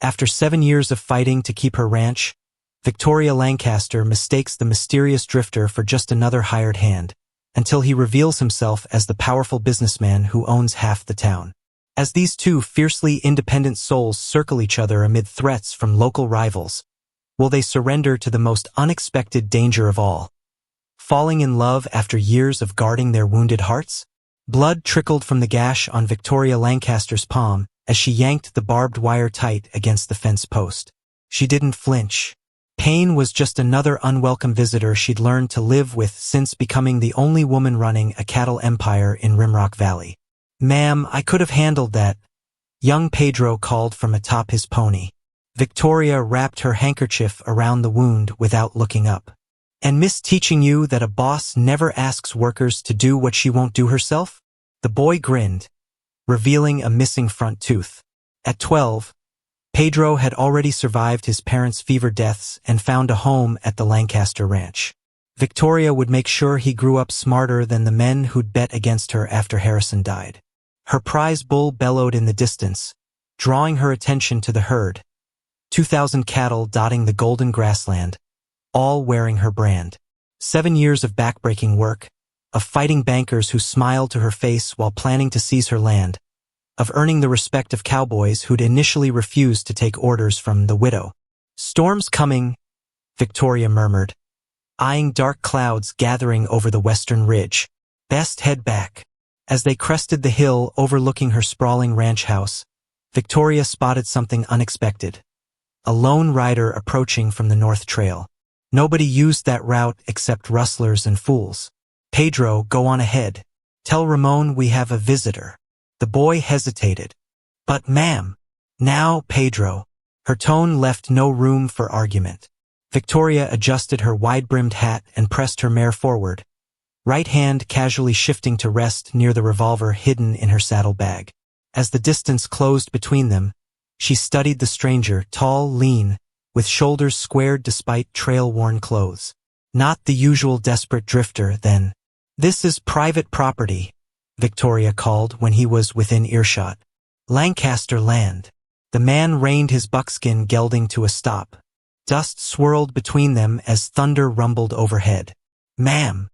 After 7 years of fighting to keep her ranch, Victoria Lancaster mistakes the mysterious drifter for just another hired hand, until he reveals himself as the powerful businessman who owns half the town. As these two fiercely independent souls circle each other amid threats from local rivals, will they surrender to the most unexpected danger of all? Falling in love after years of guarding their wounded hearts? Blood trickled from the gash on Victoria Lancaster's palm as she yanked the barbed wire tight against the fence post. She didn't flinch. Pain was just another unwelcome visitor she'd learned to live with since becoming the only woman running a cattle empire in Rimrock Valley. "Ma'am, I could have handled that," young Pedro called from atop his pony. Victoria wrapped her handkerchief around the wound without looking up. "And miss teaching you that a boss never asks workers to do what she won't do herself?" The boy grinned, revealing a missing front tooth. At 12, Pedro had already survived his parents' fever deaths and found a home at the Lancaster Ranch. Victoria would make sure he grew up smarter than the men who'd bet against her after Harrison died. Her prize bull bellowed in the distance, drawing her attention to the herd, 2,000 cattle dotting the golden grassland, all wearing her brand. 7 years of backbreaking work, of fighting bankers who smiled to her face while planning to seize her land, of earning the respect of cowboys who'd initially refused to take orders from the widow. "Storm's coming," Victoria murmured, eyeing dark clouds gathering over the western ridge. "Best head back." As they crested the hill overlooking her sprawling ranch house, Victoria spotted something unexpected. A lone rider approaching from the North Trail. Nobody used that route except rustlers and fools. "Pedro, go on ahead. Tell Ramon we have a visitor." The boy hesitated. "But ma'am." "Now, Pedro." Her tone left no room for argument. Victoria adjusted her wide-brimmed hat and pressed her mare forward, right hand casually shifting to rest near the revolver hidden in her saddlebag. As the distance closed between them, she studied the stranger, tall, lean, with shoulders squared despite trail-worn clothes. Not the usual desperate drifter, then. "This is private property," Victoria called when he was within earshot. "Lancaster land." The man reined his buckskin gelding to a stop. Dust swirled between them as thunder rumbled overhead. "Ma'am."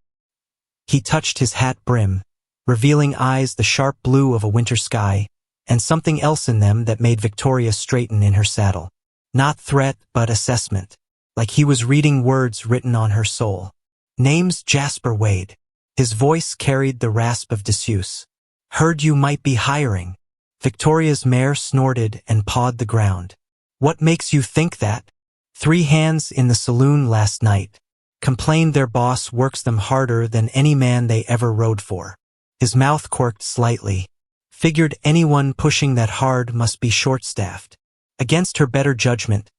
He touched his hat brim, revealing eyes the sharp blue of a winter sky, and something else in them that made Victoria straighten in her saddle. Not threat, but assessment. Like he was reading words written on her soul. "Name's Jasper Wade." His voice carried the rasp of disuse. "Heard you might be hiring." Victoria's mare snorted and pawed the ground. "What makes you think that?" "3 hands in the saloon last night. Complained their boss works them harder than any man they ever rode for." His mouth quirked slightly. Figured anyone pushing that hard must be short-staffed. Against her better judgment,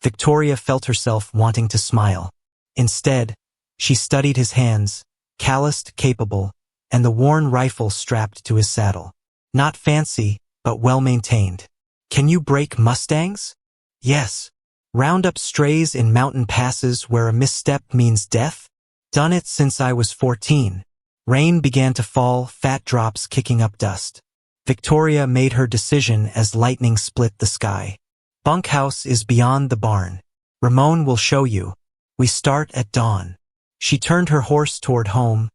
Victoria felt herself wanting to smile. Instead, she studied his hands, calloused, capable, and the worn rifle strapped to his saddle. Not fancy, but well-maintained. "Can you break mustangs?" "Yes." "Round up strays in mountain passes where a misstep means death?" "Done it since I was 14. Rain began to fall, fat drops kicking up dust. Victoria made her decision as lightning split the sky. "Bunkhouse is beyond the barn. Ramon will show you. We start at dawn." She turned her horse toward home,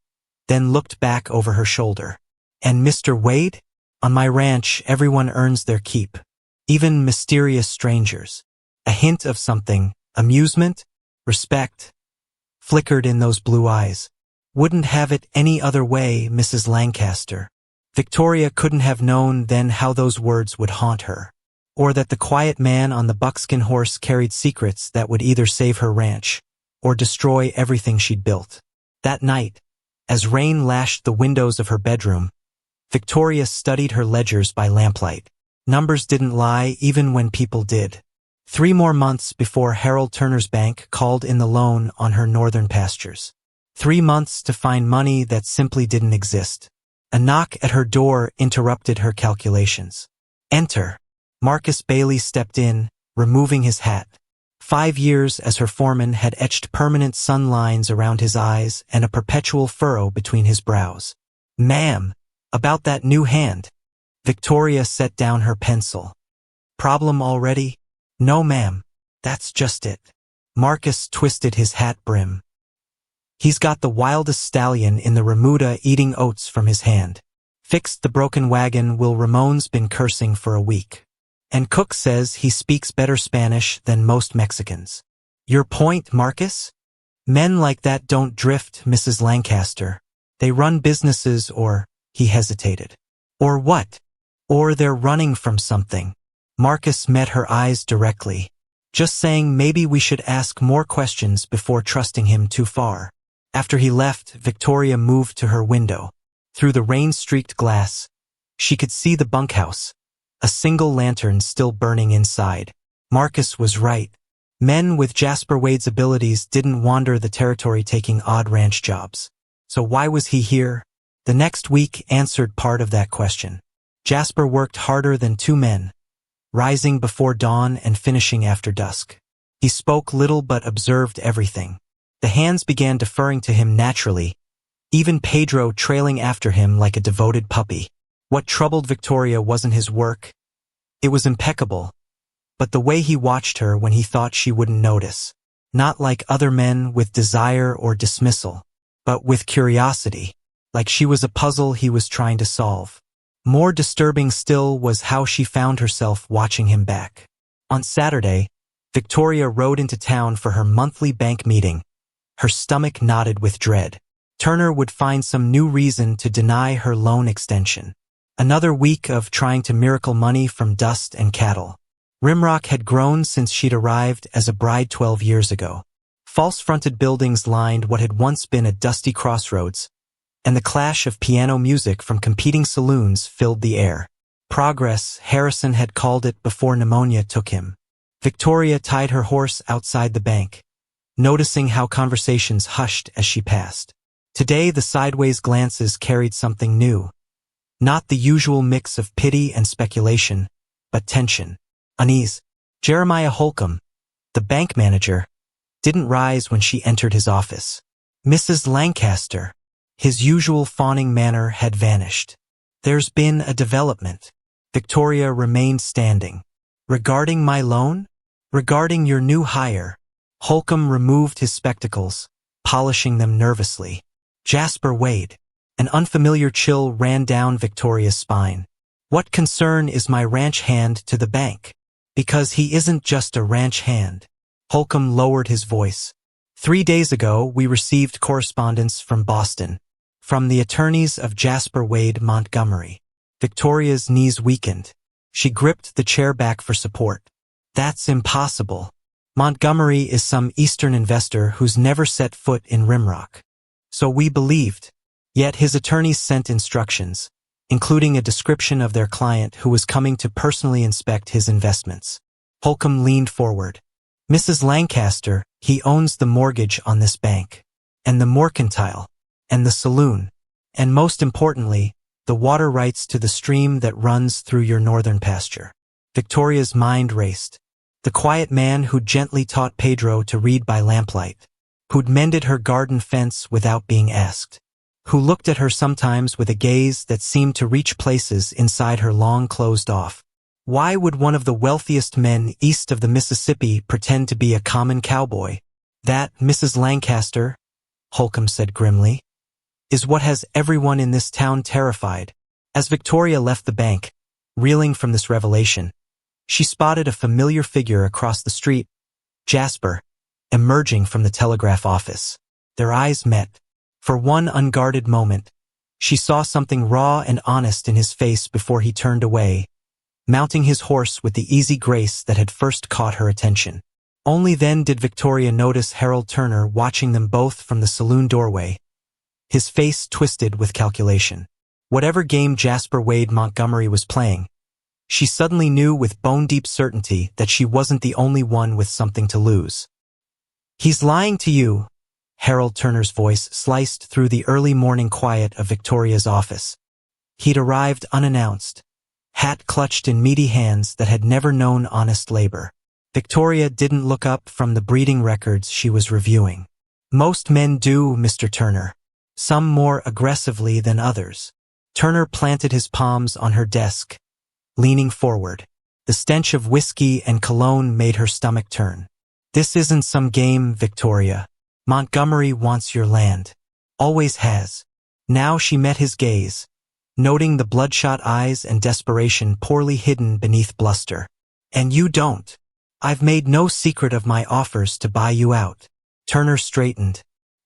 then looked back over her shoulder. "And Mr. Wade? On my ranch, everyone earns their keep. Even mysterious strangers. A hint of something, amusement, respect, flickered in those blue eyes. "Wouldn't have it any other way, Mrs. Lancaster." Victoria couldn't have known then how those words would haunt her, or that the quiet man on the buckskin horse carried secrets that would either save her ranch or destroy everything she'd built. That night, as rain lashed the windows of her bedroom, Victoria studied her ledgers by lamplight. Numbers didn't lie even when people did. 3 more months before Harold Turner's bank called in the loan on her northern pastures. 3 months to find money that simply didn't exist. A knock at her door interrupted her calculations. "Enter." Marcus Bailey stepped in, removing his hat. 5 years as her foreman had etched permanent sun lines around his eyes and a perpetual furrow between his brows. "Ma'am, about that new hand." Victoria set down her pencil. "Problem already?" No, ma'am. That's just it. Marcus twisted his hat brim. He's got the wildest stallion in the Remuda eating oats from his hand. Fixed the broken wagon while Ramon's been cursing for a week. And Cook says he speaks better Spanish than most Mexicans. Your point, Marcus? Men like that don't drift, Mrs. Lancaster. They run businesses or, he hesitated. Or what? Or they're running from something. Marcus met her eyes directly. Just saying maybe we should ask more questions before trusting him too far. After he left, Victoria moved to her window. Through the rain-streaked glass, she could see the bunkhouse, a single lantern still burning inside. Marcus was right. Men with Jasper Wade's abilities didn't wander the territory taking odd ranch jobs. So why was he here? The next week answered part of that question. Jasper worked harder than two men, rising before dawn and finishing after dusk. He spoke little but observed everything. The hands began deferring to him naturally, even Pedro trailing after him like a devoted puppy. What troubled Victoria wasn't his work. It was impeccable, but the way he watched her when he thought she wouldn't notice. Not like other men with desire or dismissal, but with curiosity, like she was a puzzle he was trying to solve. More disturbing still was how she found herself watching him back. On Saturday, Victoria rode into town for her monthly bank meeting. Her stomach knotted with dread. Turner would find some new reason to deny her loan extension. Another week of trying to miracle money from dust and cattle. Rimrock had grown since she'd arrived as a bride 12 years ago. False-fronted buildings lined what had once been a dusty crossroads, and the clash of piano music from competing saloons filled the air. Progress, Harrison had called it before pneumonia took him. Victoria tied her horse outside the bank, noticing how conversations hushed as she passed. Today the sideways glances carried something new. Not the usual mix of pity and speculation, but tension, unease. Jeremiah Holcomb, the bank manager, didn't rise when she entered his office. Mrs. Lancaster, his usual fawning manner had vanished. There's been a development. Victoria remained standing. Regarding my loan? Regarding your new hire? Holcomb removed his spectacles, polishing them nervously. Jasper Wade. An unfamiliar chill ran down Victoria's spine. What concern is my ranch hand to the bank? Because he isn't just a ranch hand. Holcomb lowered his voice. 3 days ago, we received correspondence from Boston, from the attorneys of Jasper Wade Montgomery. Victoria's knees weakened. She gripped the chair back for support. That's impossible. Montgomery is some Eastern investor who's never set foot in Rimrock. So we believed. Yet his attorneys sent instructions, including a description of their client who was coming to personally inspect his investments. Holcomb leaned forward. Mrs. Lancaster, he owns the mortgage on this bank, and the mercantile, and the saloon, and most importantly, the water rights to the stream that runs through your northern pasture. Victoria's mind raced. The quiet man who'd gently taught Pedro to read by lamplight, who'd mended her garden fence without being asked, who looked at her sometimes with a gaze that seemed to reach places inside her long closed off. Why would one of the wealthiest men east of the Mississippi pretend to be a common cowboy? That, Mrs. Lancaster, Holcomb said grimly, is what has everyone in this town terrified. As Victoria left the bank, reeling from this revelation, she spotted a familiar figure across the street, Jasper, emerging from the telegraph office. Their eyes met. For one unguarded moment, she saw something raw and honest in his face before he turned away, mounting his horse with the easy grace that had first caught her attention. Only then did Victoria notice Harold Turner watching them both from the saloon doorway, his face twisted with calculation. Whatever game Jasper Wade Montgomery was playing, she suddenly knew with bone-deep certainty that she wasn't the only one with something to lose. He's lying to you, Harold Turner's voice sliced through the early morning quiet of Victoria's office. He'd arrived unannounced, hat clutched in meaty hands that had never known honest labor. Victoria didn't look up from the breeding records she was reviewing. Most men do, Mr. Turner. Some more aggressively than others. Turner planted his palms on her desk, leaning forward. The stench of whiskey and cologne made her stomach turn. This isn't some game, Victoria. Montgomery wants your land. Always has. Now she met his gaze, noting the bloodshot eyes and desperation poorly hidden beneath bluster. And you don't. I've made no secret of my offers to buy you out. Turner straightened.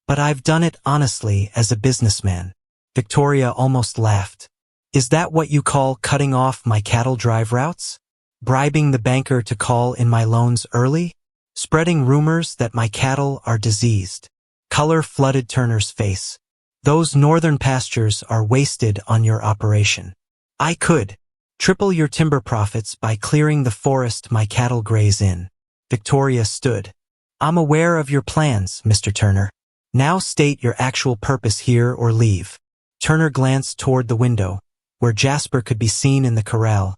But I've done it honestly as a businessman. Victoria almost laughed. Is that what you call cutting off my cattle drive routes? Bribing the banker to call in my loans early? Spreading rumors that my cattle are diseased? Color flooded Turner's face. Those northern pastures are wasted on your operation. I could triple your timber profits by clearing the forest my cattle graze in. Victoria stood. I'm aware of your plans, Mr. Turner. Now state your actual purpose here or leave. Turner glanced toward the window, where Jasper could be seen in the corral,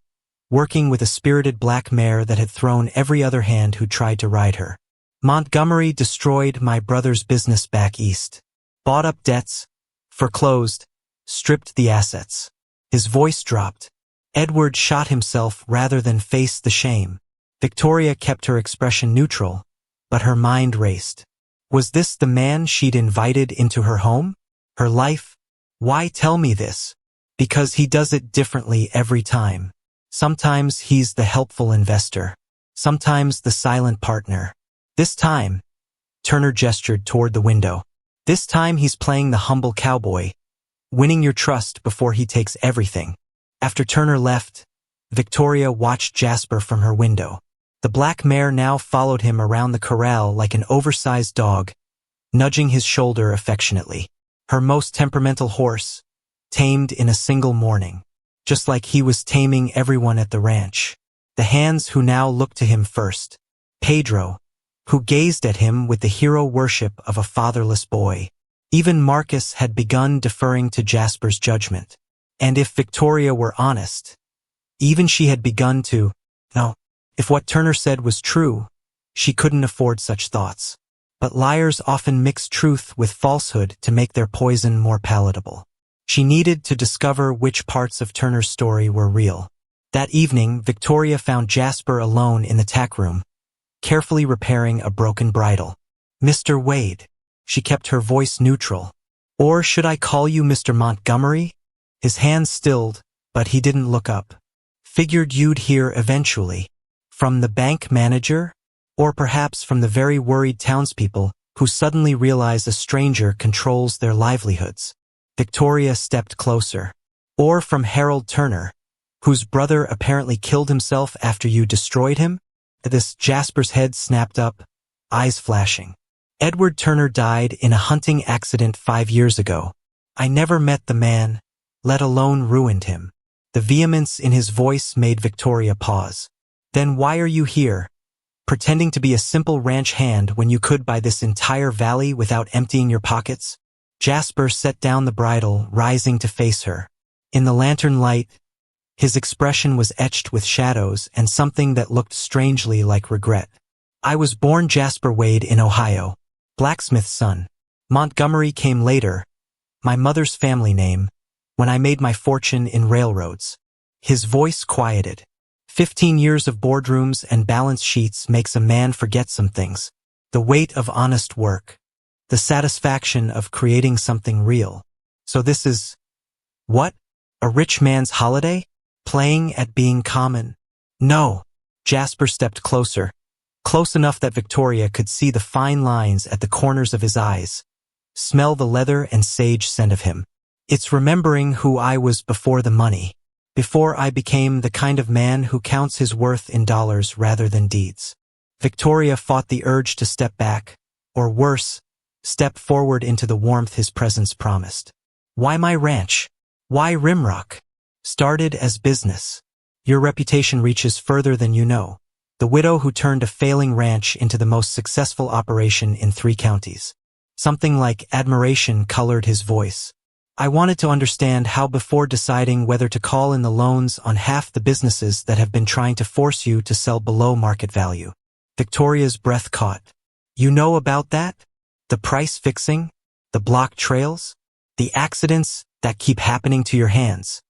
working with a spirited black mare that had thrown every other hand who tried to ride her. Montgomery destroyed my brother's business back east. Bought up debts, foreclosed, stripped the assets. His voice dropped. Edward shot himself rather than face the shame. Victoria kept her expression neutral, but her mind raced. Was this the man she'd invited into her home? Her life? Why tell me this? Because he does it differently every time. Sometimes he's the helpful investor. Sometimes the silent partner. This time, Turner gestured toward the window. This time he's playing the humble cowboy, winning your trust before he takes everything. After Turner left, Victoria watched Jasper from her window. The black mare now followed him around the corral like an oversized dog, nudging his shoulder affectionately. Her most temperamental horse, tamed in a single morning, just like he was taming everyone at the ranch. The hands who now looked to him first. Pedro, who gazed at him with the hero worship of a fatherless boy. Even Marcus had begun deferring to Jasper's judgment. And if Victoria were honest, even she had begun to, no, if what Turner said was true, she couldn't afford such thoughts. But liars often mix truth with falsehood to make their poison more palatable. She needed to discover which parts of Turner's story were real. That evening, Victoria found Jasper alone in the tack room, carefully repairing a broken bridle. Mr. Wade. She kept her voice neutral. Or should I call you Mr. Montgomery? His hands stilled, but he didn't look up. Figured you'd hear eventually. From the bank manager? Or perhaps from the very worried townspeople who suddenly realize a stranger controls their livelihoods. Victoria stepped closer. Or from Harold Turner, whose brother apparently killed himself after you destroyed him? At this, Jasper's head snapped up, eyes flashing. Edward Turner died in a hunting accident 5 years ago. I never met the man, let alone ruined him. The vehemence in his voice made Victoria pause. Then why are you here, pretending to be a simple ranch hand when you could buy this entire valley without emptying your pockets? Jasper set down the bridle, rising to face her. In the lantern light, his expression was etched with shadows and something that looked strangely like regret. I was born Jasper Wade in Ohio, blacksmith's son. Montgomery came later, my mother's family name, when I made my fortune in railroads. His voice quieted. 15 years of boardrooms and balance sheets makes a man forget some things. The weight of honest work. The satisfaction of creating something real. So this is, what? A rich man's holiday? Playing at being common? No. Jasper stepped closer. Close enough that Victoria could see the fine lines at the corners of his eyes. Smell the leather and sage scent of him. It's remembering who I was before the money. Before I became the kind of man who counts his worth in dollars rather than deeds. Victoria fought the urge to step back, or worse, step forward into the warmth his presence promised. Why my ranch? Why Rimrock? Started as business. Your reputation reaches further than you know. The widow who turned a failing ranch into the most successful operation in 3 counties. Something like admiration colored his voice. I wanted to understand how before deciding whether to call in the loans on half the businesses that have been trying to force you to sell below market value. Victoria's breath caught. You know about that? The price fixing? The blocked trails? The accidents that keep happening to your hands?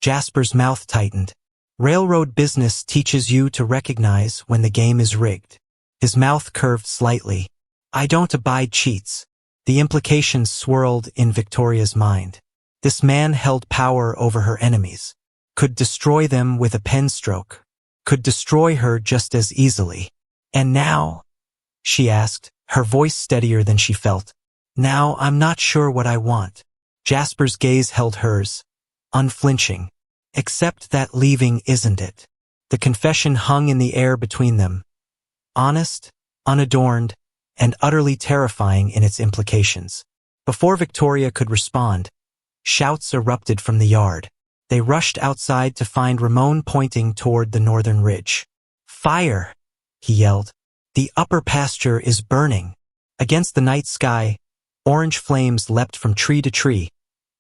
Jasper's mouth tightened. Railroad business teaches you to recognize when the game is rigged. His mouth curved slightly. I don't abide cheats. The implications swirled in Victoria's mind. This man held power over her enemies, could destroy them with a pen stroke, could destroy her just as easily. And now? She asked, her voice steadier than she felt. Now I'm not sure what I want. Jasper's gaze held hers, unflinching. Except that leaving isn't it. The confession hung in the air between them. Honest, unadorned, and utterly terrifying in its implications. Before Victoria could respond, shouts erupted from the yard. They rushed outside to find Ramon pointing toward the northern ridge. Fire! He yelled. The upper pasture is burning. Against the night sky, orange flames leapt from tree to tree,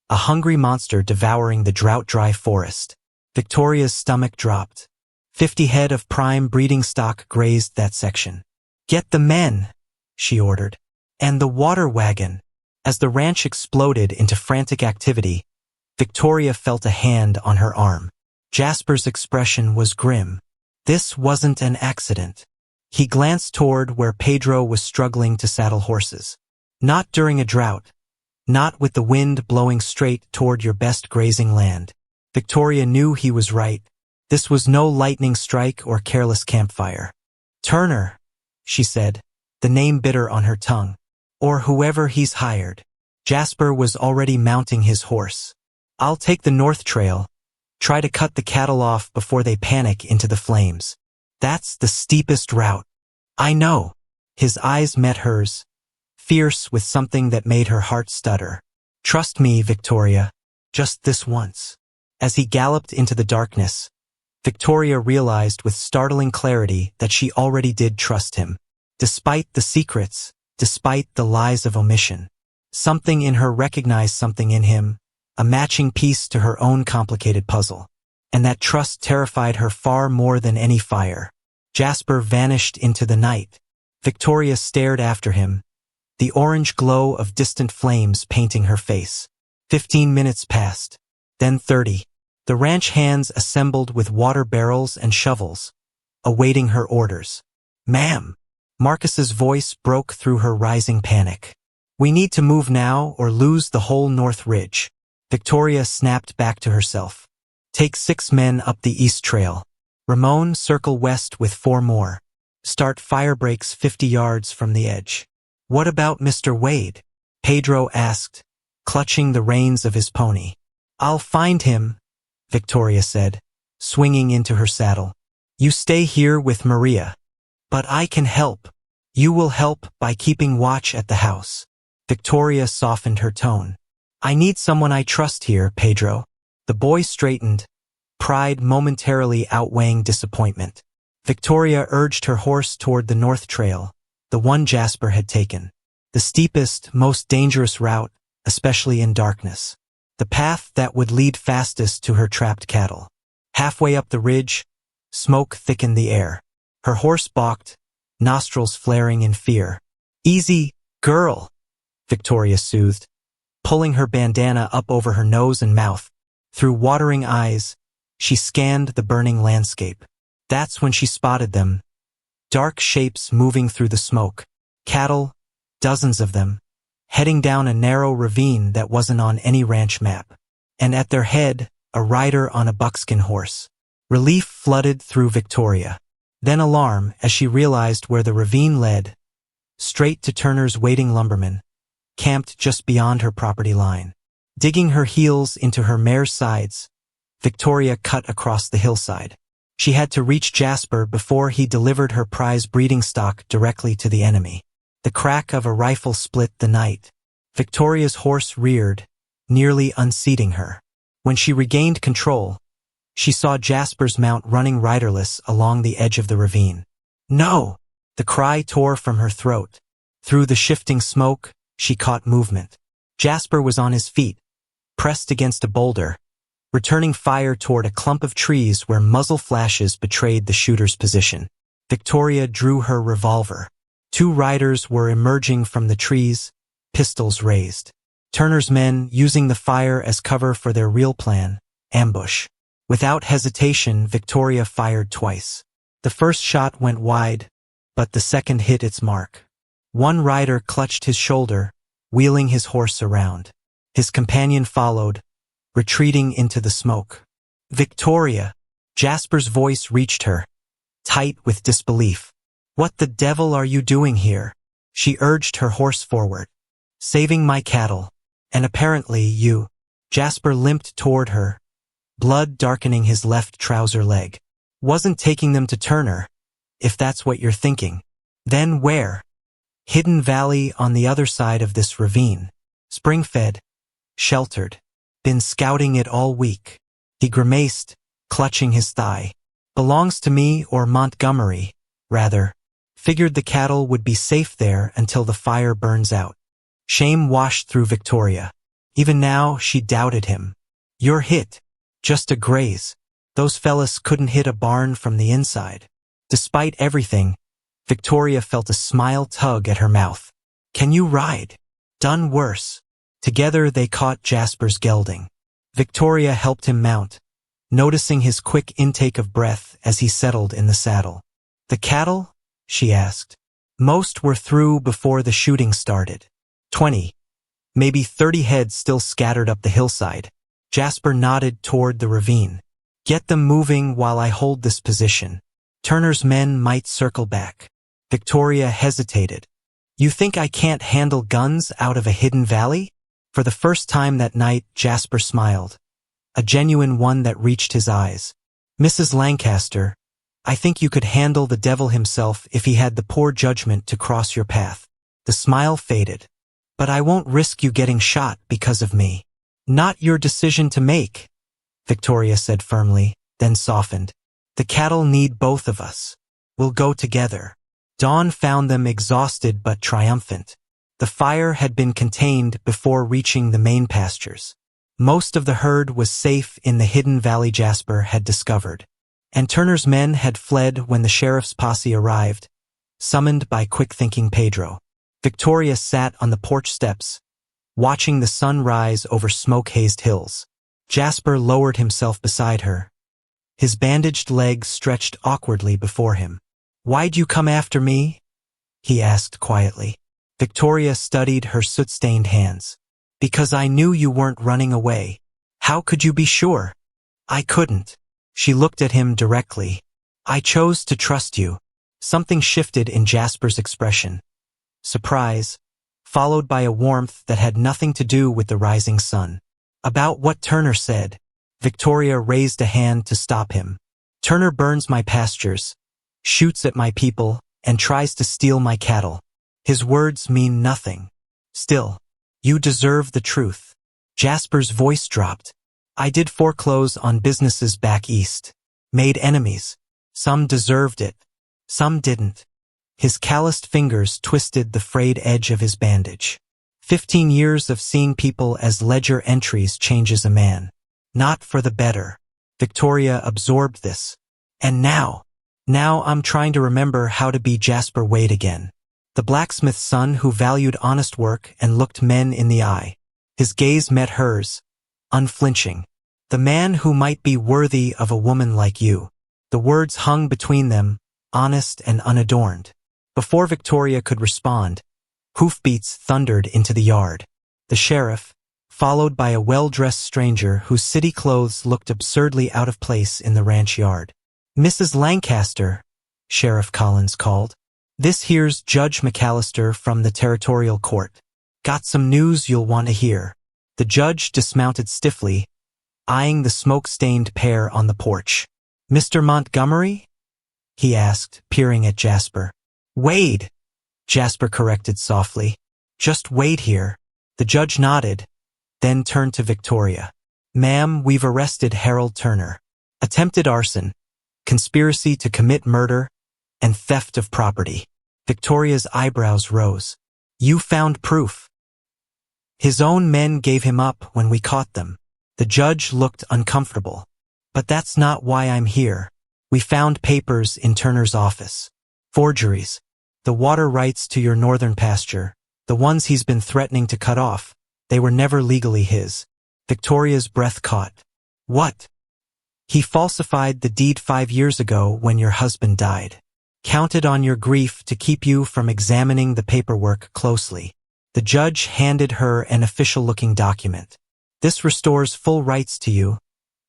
a hungry monster devouring the drought-dry forest. Victoria's stomach dropped. 50 head of prime breeding stock grazed that section. Get the men, she ordered. And the water wagon. As the ranch exploded into frantic activity, Victoria felt a hand on her arm. Jasper's expression was grim. This wasn't an accident. He glanced toward where Pedro was struggling to saddle horses. Not during a drought. Not with the wind blowing straight toward your best grazing land. Victoria knew he was right. This was no lightning strike or careless campfire. Turner, she said, the name bitter on her tongue. Or whoever he's hired. Jasper was already mounting his horse. I'll take the north trail. Try to cut the cattle off before they panic into the flames. That's the steepest route. I know. His eyes met hers, fierce with something that made her heart stutter. Trust me, Victoria. Just this once. As he galloped into the darkness, Victoria realized with startling clarity that she already did trust him. Despite the secrets, despite the lies of omission. Something in her recognized something in him, a matching piece to her own complicated puzzle. And that trust terrified her far more than any fire. Jasper vanished into the night. Victoria stared after him, the orange glow of distant flames painting her face. 15 minutes passed, then 30. The ranch hands assembled with water barrels and shovels, awaiting her orders. Ma'am! Marcus's voice broke through her rising panic. We need to move now or lose the whole North Ridge. Victoria snapped back to herself. Take 6 men up the east trail. Ramon, circle west with 4 more. Start fire breaks 50 yards from the edge. What about Mr. Wade? Pedro asked, clutching the reins of his pony. I'll find him, Victoria said, swinging into her saddle. You stay here with Maria. But I can help. You will help by keeping watch at the house. Victoria softened her tone. I need someone I trust here, Pedro. The boy straightened, pride momentarily outweighing disappointment. Victoria urged her horse toward the north trail, the one Jasper had taken. The steepest, most dangerous route, especially in darkness. The path that would lead fastest to her trapped cattle. Halfway up the ridge, smoke thickened the air. Her horse balked, nostrils flaring in fear. Easy, girl, Victoria soothed, pulling her bandana up over her nose and mouth. Through watering eyes, she scanned the burning landscape. That's when she spotted them. Dark shapes moving through the smoke. Cattle, dozens of them, heading down a narrow ravine that wasn't on any ranch map. And at their head, a rider on a buckskin horse. Relief flooded through Victoria. Then alarm as she realized where the ravine led. Straight to Turner's waiting lumbermen, camped just beyond her property line. Digging her heels into her mare's sides, Victoria cut across the hillside. She had to reach Jasper before he delivered her prize breeding stock directly to the enemy. The crack of a rifle split the night. Victoria's horse reared, nearly unseating her. When she regained control, she saw Jasper's mount running riderless along the edge of the ravine. No! The cry tore from her throat. Through the shifting smoke, she caught movement. Jasper was on his feet, pressed against a boulder, returning fire toward a clump of trees where muzzle flashes betrayed the shooter's position. Victoria drew her revolver. 2 riders were emerging from the trees, pistols raised. Turner's men using the fire as cover for their real plan, ambush. Without hesitation, Victoria fired twice. The first shot went wide, but the second hit its mark. One rider clutched his shoulder, wheeling his horse around. His companion followed, retreating into the smoke. Victoria! Jasper's voice reached her, tight with disbelief. What the devil are you doing here? She urged her horse forward. Saving my cattle. And apparently you. Jasper limped toward her, blood darkening his left trouser leg. Wasn't taking them to Turner, if that's what you're thinking. Then where? Hidden Valley on the other side of this ravine. Spring-fed, sheltered. Been scouting it all week. He grimaced, clutching his thigh. Belongs to me or Montgomery, rather. Figured the cattle would be safe there until the fire burns out. Shame washed through Victoria. Even now, she doubted him. You're hit. Just a graze. Those fellas couldn't hit a barn from the inside. Despite everything, Victoria felt a smile tug at her mouth. Can you ride? Done worse. Together they caught Jasper's gelding. Victoria helped him mount, noticing his quick intake of breath as he settled in the saddle. The cattle? She asked. Most were through before the shooting started. 20, maybe 30 heads still scattered up the hillside. Jasper nodded toward the ravine. Get them moving while I hold this position. Turner's men might circle back. Victoria hesitated. You think I can't handle guns out of a hidden valley? For the first time that night, Jasper smiled, a genuine one that reached his eyes. Mrs. Lancaster, I think you could handle the devil himself if he had the poor judgment to cross your path. The smile faded. But I won't risk you getting shot because of me. Not your decision to make, Victoria said firmly, then softened. The cattle need both of us. We'll go together. Dawn found them exhausted but triumphant. The fire had been contained before reaching the main pastures. Most of the herd was safe in the hidden valley Jasper had discovered. And Turner's men had fled when the sheriff's posse arrived, summoned by quick-thinking Pedro. Victoria sat on the porch steps, watching the sun rise over smoke-hazed hills. Jasper lowered himself beside her. His bandaged legs stretched awkwardly before him. Why'd you come after me? He asked quietly. Victoria studied her soot-stained hands. Because I knew you weren't running away. How could you be sure? I couldn't. She looked at him directly. I chose to trust you. Something shifted in Jasper's expression. Surprise, followed by a warmth that had nothing to do with the rising sun. About what Turner said, Victoria raised a hand to stop him. Turner burns my pastures, shoots at my people, and tries to steal my cattle. His words mean nothing. Still, you deserve the truth. Jasper's voice dropped. I did foreclose on businesses back east. Made enemies. Some deserved it. Some didn't. His calloused fingers twisted the frayed edge of his bandage. 15 years of seeing people as ledger entries changes a man. Not for the better. Victoria absorbed this. And now I'm trying to remember how to be Jasper Wade again. The blacksmith's son who valued honest work and looked men in the eye. His gaze met hers, unflinching. The man who might be worthy of a woman like you. The words hung between them, honest and unadorned. Before Victoria could respond, hoofbeats thundered into the yard. The sheriff, followed by a well-dressed stranger whose city clothes looked absurdly out of place in the ranch yard. Mrs. Lancaster, Sheriff Collins called. This here's Judge McAllister from the Territorial Court. Got some news you'll want to hear. The judge dismounted stiffly, eyeing the smoke-stained pair on the porch. Mr. Montgomery? He asked, peering at Jasper. Wade, Jasper corrected softly. Just Wade here. The judge nodded, then turned to Victoria. Ma'am, we've arrested Harold Turner. Attempted arson, conspiracy to commit murder, and theft of property. Victoria's eyebrows rose. You found proof. His own men gave him up when we caught them. The judge looked uncomfortable. But that's not why I'm here. We found papers in Turner's office. Forgeries. The water rights to your northern pasture, the ones he's been threatening to cut off, they were never legally his. Victoria's breath caught. What? He falsified the deed 5 years ago when your husband died. Counted on your grief to keep you from examining the paperwork closely. The judge handed her an official-looking document. This restores full rights to you,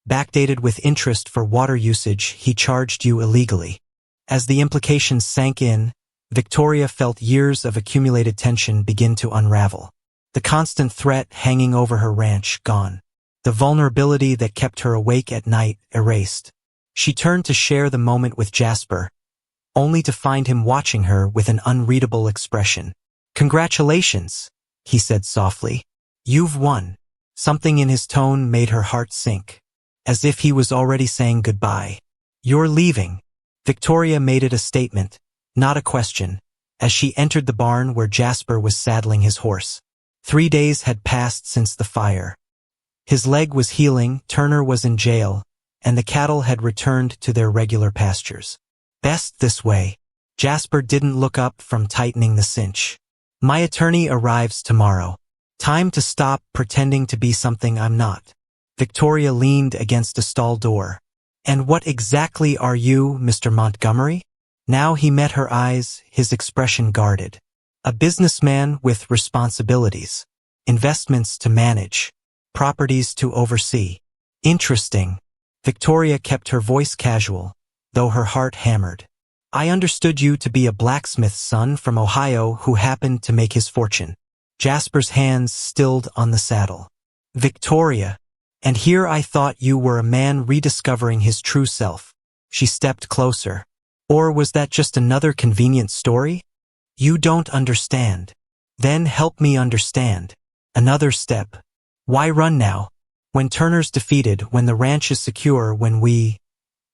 backdated with interest for water usage he charged you illegally. As the implications sank in, Victoria felt years of accumulated tension begin to unravel. The constant threat hanging over her ranch gone. The vulnerability that kept her awake at night erased. She turned to share the moment with Jasper, only to find him watching her with an unreadable expression. "Congratulations," he said softly. "You've won." Something in his tone made her heart sink, as if he was already saying goodbye. "You're leaving." Victoria made it a statement, not a question, as she entered the barn where Jasper was saddling his horse. 3 days had passed since the fire. His leg was healing, Turner was in jail, and the cattle had returned to their regular pastures. "Best this way." Jasper didn't look up from tightening the cinch. "My attorney arrives tomorrow. Time to stop pretending to be something I'm not." Victoria leaned against a stall door. "And what exactly are you, Mr. Montgomery?" Now he met her eyes, his expression guarded. "A businessman with responsibilities. Investments to manage. Properties to oversee." "Interesting." Victoria kept her voice casual, though her heart hammered. "I understood you to be a blacksmith's son from Ohio who happened to make his fortune." Jasper's hands stilled on the saddle. "Victoria, and here I thought you were a man rediscovering his true self." She stepped closer. "Or was that just another convenient story?" "You don't understand." "Then help me understand." Another step. "Why run now? When Turner's defeated, when the ranch is secure, when we—"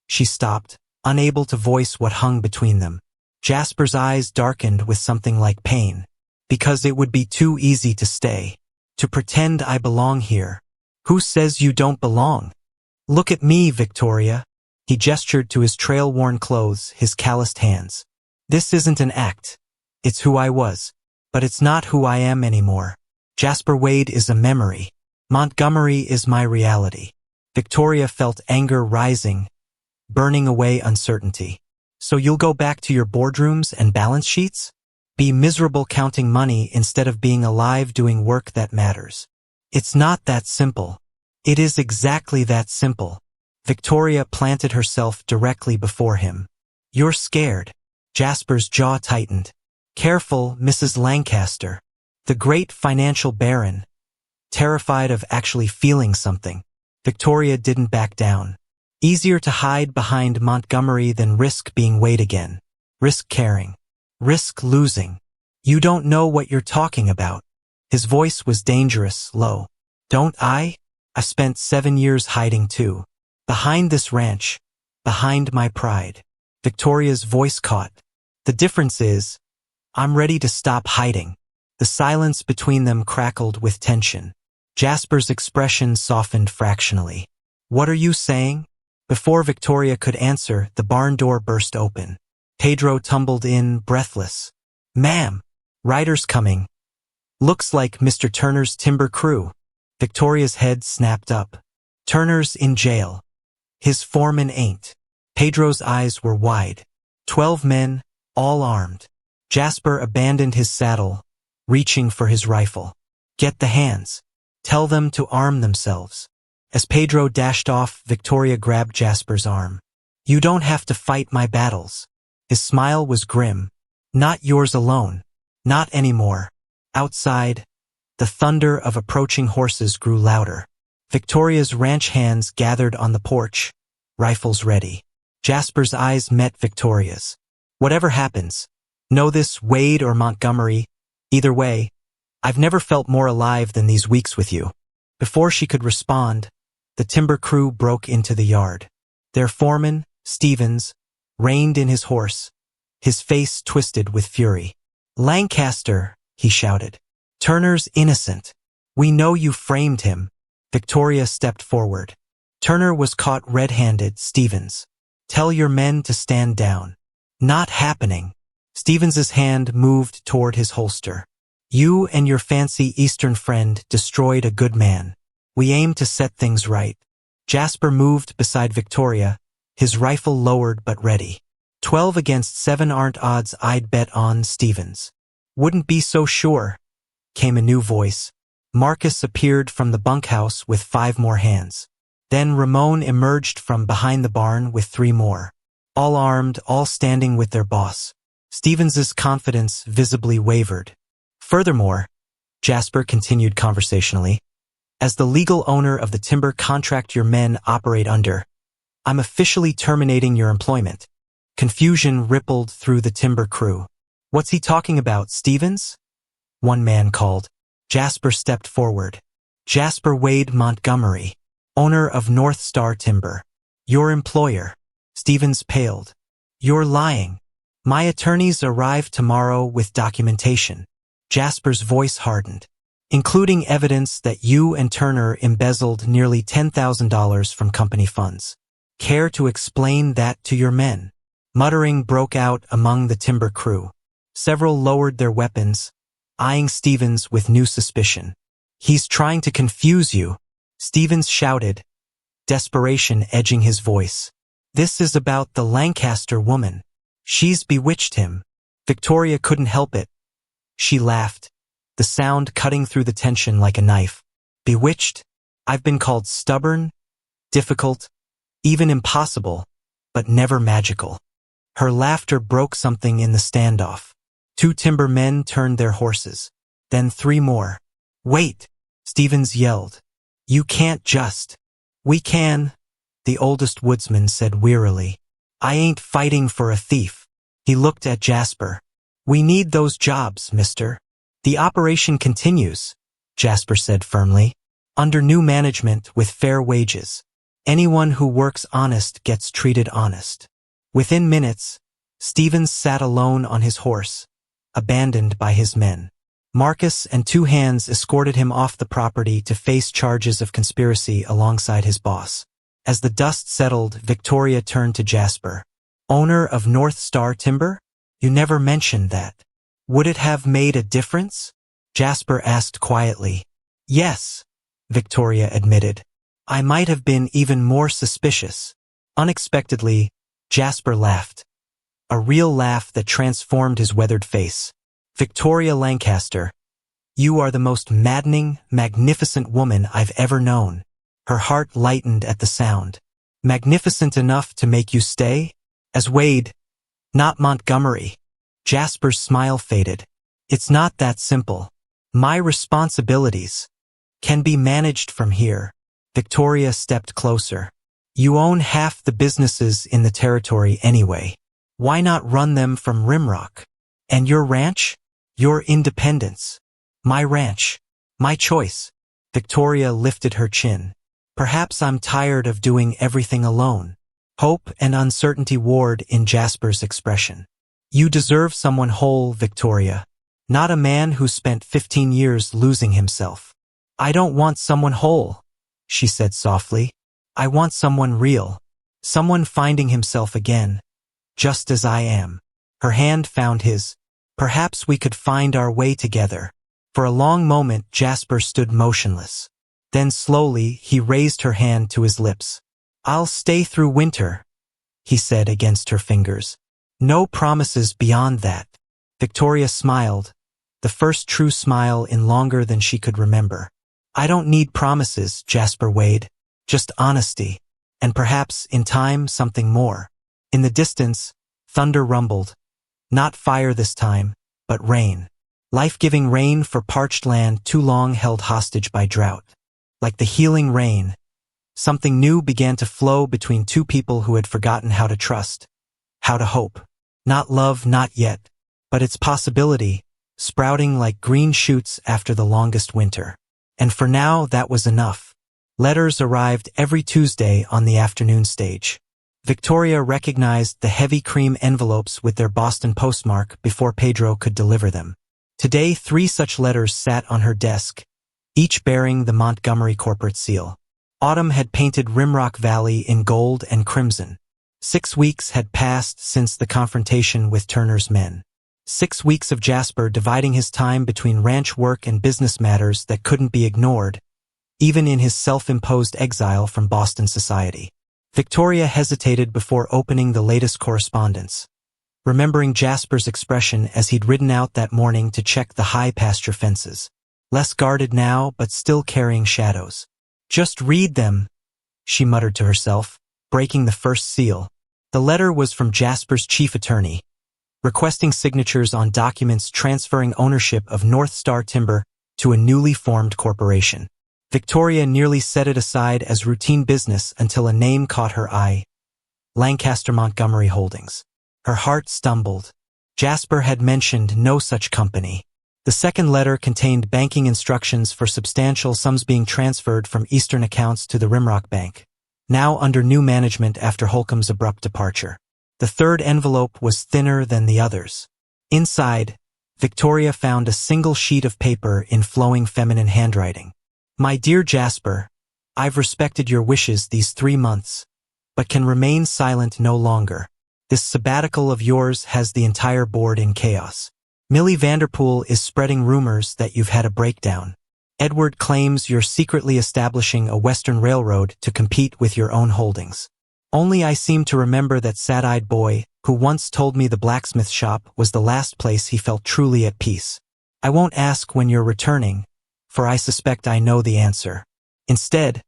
She stopped, unable to voice what hung between them. Jasper's eyes darkened with something like pain. "Because it would be too easy to stay. To pretend I belong here." "Who says you don't belong?" "Look at me, Victoria." He gestured to his trail-worn clothes, his calloused hands. "This isn't an act. It's who I was. But it's not who I am anymore. Jasper Wade is a memory. Montgomery is my reality." Victoria felt anger rising, burning away uncertainty. "So you'll go back to your boardrooms and balance sheets? Be miserable counting money instead of being alive doing work that matters?" "It's not that simple." "It is exactly that simple." Victoria planted herself directly before him. "You're scared." Jasper's jaw tightened. "Careful, Mrs. Lancaster. The great financial baron. Terrified of actually feeling something." Victoria didn't back down. "Easier to hide behind Montgomery than risk being weighed again. Risk caring. Risk losing. You don't know what you're talking about." His voice was dangerous, low. "Don't I? I spent 7 years hiding too. Behind this ranch. Behind my pride." Victoria's voice caught. "The difference is, I'm ready to stop hiding." The silence between them crackled with tension. Jasper's expression softened fractionally. "What are you saying?" Before Victoria could answer, the barn door burst open. Pedro tumbled in, breathless. "Ma'am, riders coming. Looks like Mr. Turner's timber crew." Victoria's head snapped up. "Turner's in jail. His foreman ain't." Pedro's eyes were wide. 12 men, all armed. Jasper abandoned his saddle, reaching for his rifle. "Get the hands. Tell them to arm themselves." As Pedro dashed off, Victoria grabbed Jasper's arm. "You don't have to fight my battles." His smile was grim. "Not yours alone. Not anymore." Outside, the thunder of approaching horses grew louder. Victoria's ranch hands gathered on the porch, rifles ready. Jasper's eyes met Victoria's. "Whatever happens, know this, Wade or Montgomery, either way, I've never felt more alive than these weeks with you." Before she could respond, the timber crew broke into the yard. Their foreman, Stevens, reined in his horse, his face twisted with fury. "Lancaster," he shouted. "Turner's innocent. We know you framed him." Victoria stepped forward. "Turner was caught red-handed, Stevens. Tell your men to stand down." "Not happening." Stevens's hand moved toward his holster. "You and your fancy Eastern friend destroyed a good man. We aim to set things right." Jasper moved beside Victoria, his rifle lowered but ready. 12 against 7 aren't odds I'd bet on, Stevens. Wouldn't be so sure, came a new voice. Marcus appeared from the bunkhouse with 5 more hands. Then Ramon emerged from behind the barn with 3 more. All armed, all standing with their boss. Stevens's confidence visibly wavered. Furthermore, Jasper continued conversationally, as the legal owner of the timber contract your men operate under, I'm officially terminating your employment. Confusion rippled through the timber crew. What's he talking about, Stevens? One man called. Jasper stepped forward. Jasper Wade Montgomery, owner of North Star Timber. Your employer. Stevens paled. You're lying. My attorneys arrive tomorrow with documentation. Jasper's voice hardened, including evidence that you and Turner embezzled nearly $10,000 from company funds. Care to explain that to your men? Muttering broke out among the timber crew. Several lowered their weapons, eyeing Stevens with new suspicion. He's trying to confuse you, Stevens shouted, desperation edging his voice. This is about the Lancaster woman. She's bewitched him. Victoria couldn't help it. She laughed, the sound cutting through the tension like a knife. Bewitched? I've been called stubborn, difficult, even impossible, but never magical. Her laughter broke something in the standoff. 2 timber men turned their horses. Then 3 more. Wait, Stevens yelled. You can't just. We can, the oldest woodsman said wearily. I ain't fighting for a thief. He looked at Jasper. We need those jobs, mister. The operation continues, Jasper said firmly. Under new management with fair wages. Anyone who works honest gets treated honest. Within minutes, Stevens sat alone on his horse, abandoned by his men. Marcus and 2 hands escorted him off the property to face charges of conspiracy alongside his boss. As the dust settled, Victoria turned to Jasper. Owner of North Star Timber? You never mentioned that. Would it have made a difference? Jasper asked quietly. Yes, Victoria admitted. I might have been even more suspicious. Unexpectedly, Jasper laughed. A real laugh that transformed his weathered face. Victoria Lancaster, you are the most maddening, magnificent woman I've ever known. Her heart lightened at the sound. Magnificent enough to make you stay? As Wade, not Montgomery. Jasper's smile faded. It's not that simple. My responsibilities can be managed from here. Victoria stepped closer. You own half the businesses in the territory anyway. Why not run them from Rimrock? And your ranch? Your independence. My ranch. My choice. Victoria lifted her chin. Perhaps I'm tired of doing everything alone. Hope and uncertainty warred in Jasper's expression. You deserve someone whole, Victoria. Not a man who spent 15 years losing himself. I don't want someone whole, she said softly. I want someone real. Someone finding himself again. Just as I am. Her hand found his. Perhaps we could find our way together. For a long moment, Jasper stood motionless. Then slowly, he raised her hand to his lips. I'll stay through winter, he said against her fingers. No promises beyond that. Victoria smiled, the first true smile in longer than she could remember. I don't need promises, Jasper Wade. Just honesty. And perhaps, in time, something more. In the distance, thunder rumbled. Not fire this time, but rain. Life-giving rain for parched land too long held hostage by drought. Like the healing rain, something new began to flow between 2 people who had forgotten how to trust, how to hope. Not love, not yet, but its possibility, sprouting like green shoots after the longest winter. And for now, that was enough. Letters arrived every Tuesday on the afternoon stage. Victoria recognized the heavy cream envelopes with their Boston postmark before Pedro could deliver them. Today, 3 such letters sat on her desk, each bearing the Montgomery corporate seal. Autumn had painted Rimrock Valley in gold and crimson. 6 weeks had passed since the confrontation with Turner's men. 6 weeks of Jasper dividing his time between ranch work and business matters that couldn't be ignored, even in his self-imposed exile from Boston society. Victoria hesitated before opening the latest correspondence, remembering Jasper's expression as he'd ridden out that morning to check the high pasture fences. Less guarded now, but still carrying shadows. "Just read them," she muttered to herself, breaking the first seal. The letter was from Jasper's chief attorney, requesting signatures on documents transferring ownership of North Star Timber to a newly formed corporation. Victoria nearly set it aside as routine business until a name caught her eye: Lancaster Montgomery Holdings. Her heart stumbled. Jasper had mentioned no such company. The second letter contained banking instructions for substantial sums being transferred from Eastern accounts to the Rimrock Bank, now under new management after Holcomb's abrupt departure. The third envelope was thinner than the others. Inside, Victoria found a single sheet of paper in flowing feminine handwriting. "My dear Jasper, I've respected your wishes these 3 months, but can remain silent no longer. This sabbatical of yours has the entire board in chaos. Millie Vanderpool is spreading rumors that you've had a breakdown. Edward claims you're secretly establishing a Western railroad to compete with your own holdings. Only I seem to remember that sad-eyed boy who once told me the blacksmith shop was the last place he felt truly at peace. I won't ask when you're returning, for I suspect I know the answer. Instead,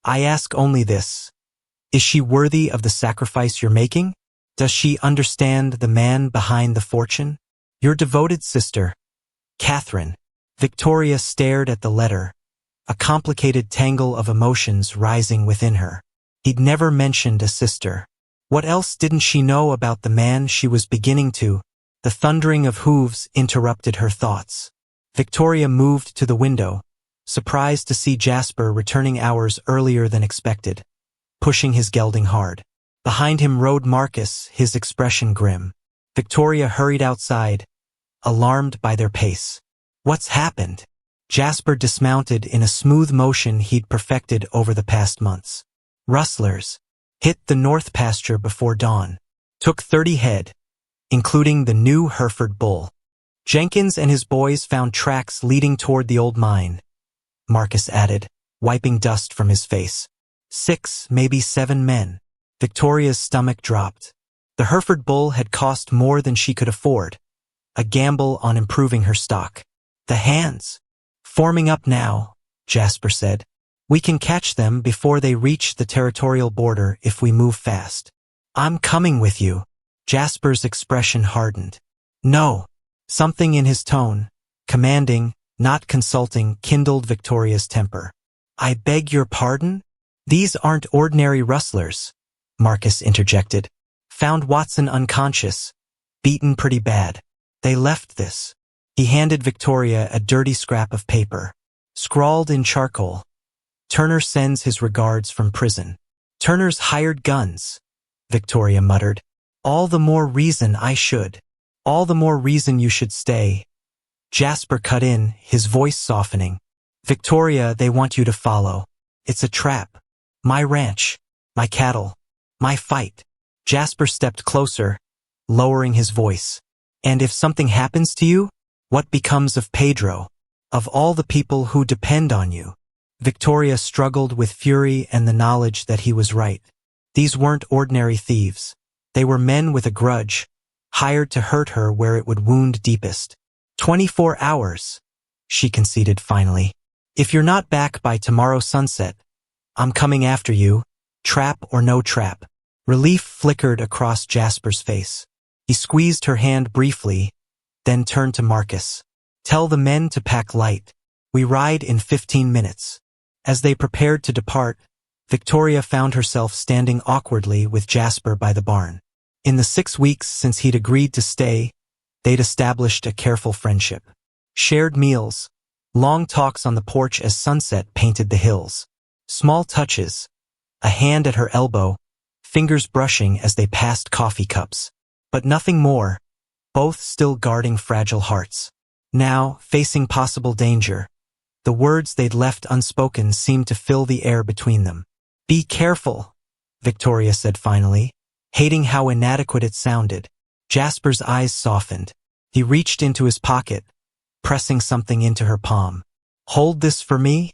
I ask only this: is she worthy of the sacrifice you're making? Does she understand the man behind the fortune? Your devoted sister, Catherine." Victoria stared at the letter, a complicated tangle of emotions rising within her. He'd never mentioned a sister. What else didn't she know about the man she was beginning to? The thundering of hooves interrupted her thoughts. Victoria moved to the window, surprised to see Jasper returning hours earlier than expected, pushing his gelding hard. Behind him rode Marcus, his expression grim. Victoria hurried outside, alarmed by their pace. "What's happened?" Jasper dismounted in a smooth motion he'd perfected over the past months. "Rustlers. Hit the north pasture before dawn. Took 30 head, including the new Hereford bull. Jenkins and his boys found tracks leading toward the old mine," Marcus added, wiping dust from his face. 6, maybe 7 men." Victoria's stomach dropped. The Hereford bull had cost more than she could afford, a gamble on improving her stock. "The hands forming up now," Jasper said. "We can catch them before they reach the territorial border if we move fast." "I'm coming with you." Jasper's expression hardened. "No." Something in his tone, commanding, not consulting, kindled Victoria's temper. "I beg your pardon? These aren't ordinary rustlers," Marcus interjected. "Found Watson unconscious, beaten pretty bad. They left this." He handed Victoria a dirty scrap of paper, scrawled in charcoal. "Turner sends his regards from prison." "Turner's hired guns," Victoria muttered. "All the more reason I should. All the more reason you should stay." Jasper cut in, his voice softening. "Victoria, they want you to follow. It's a trap. My ranch, my cattle, my fight." Jasper stepped closer, lowering his voice. "And if something happens to you, what becomes of Pedro? Of all the people who depend on you?" Victoria struggled with fury and the knowledge that he was right. These weren't ordinary thieves. They were men with a grudge, hired to hurt her where it would wound deepest. 24 hours, she conceded finally. "If you're not back by tomorrow sunset, I'm coming after you, trap or no trap." Relief flickered across Jasper's face. He squeezed her hand briefly, then turned to Marcus. "Tell the men to pack light. We ride in 15 minutes." As they prepared to depart, Victoria found herself standing awkwardly with Jasper by the barn. In the 6 weeks since he'd agreed to stay, they'd established a careful friendship. Shared meals, long talks on the porch as sunset painted the hills. Small touches, a hand at her elbow, fingers brushing as they passed coffee cups. But nothing more, both still guarding fragile hearts. Now, facing possible danger, the words they'd left unspoken seemed to fill the air between them. "Be careful," Victoria said finally, hating how inadequate it sounded. Jasper's eyes softened. He reached into his pocket, pressing something into her palm. "Hold this for me?"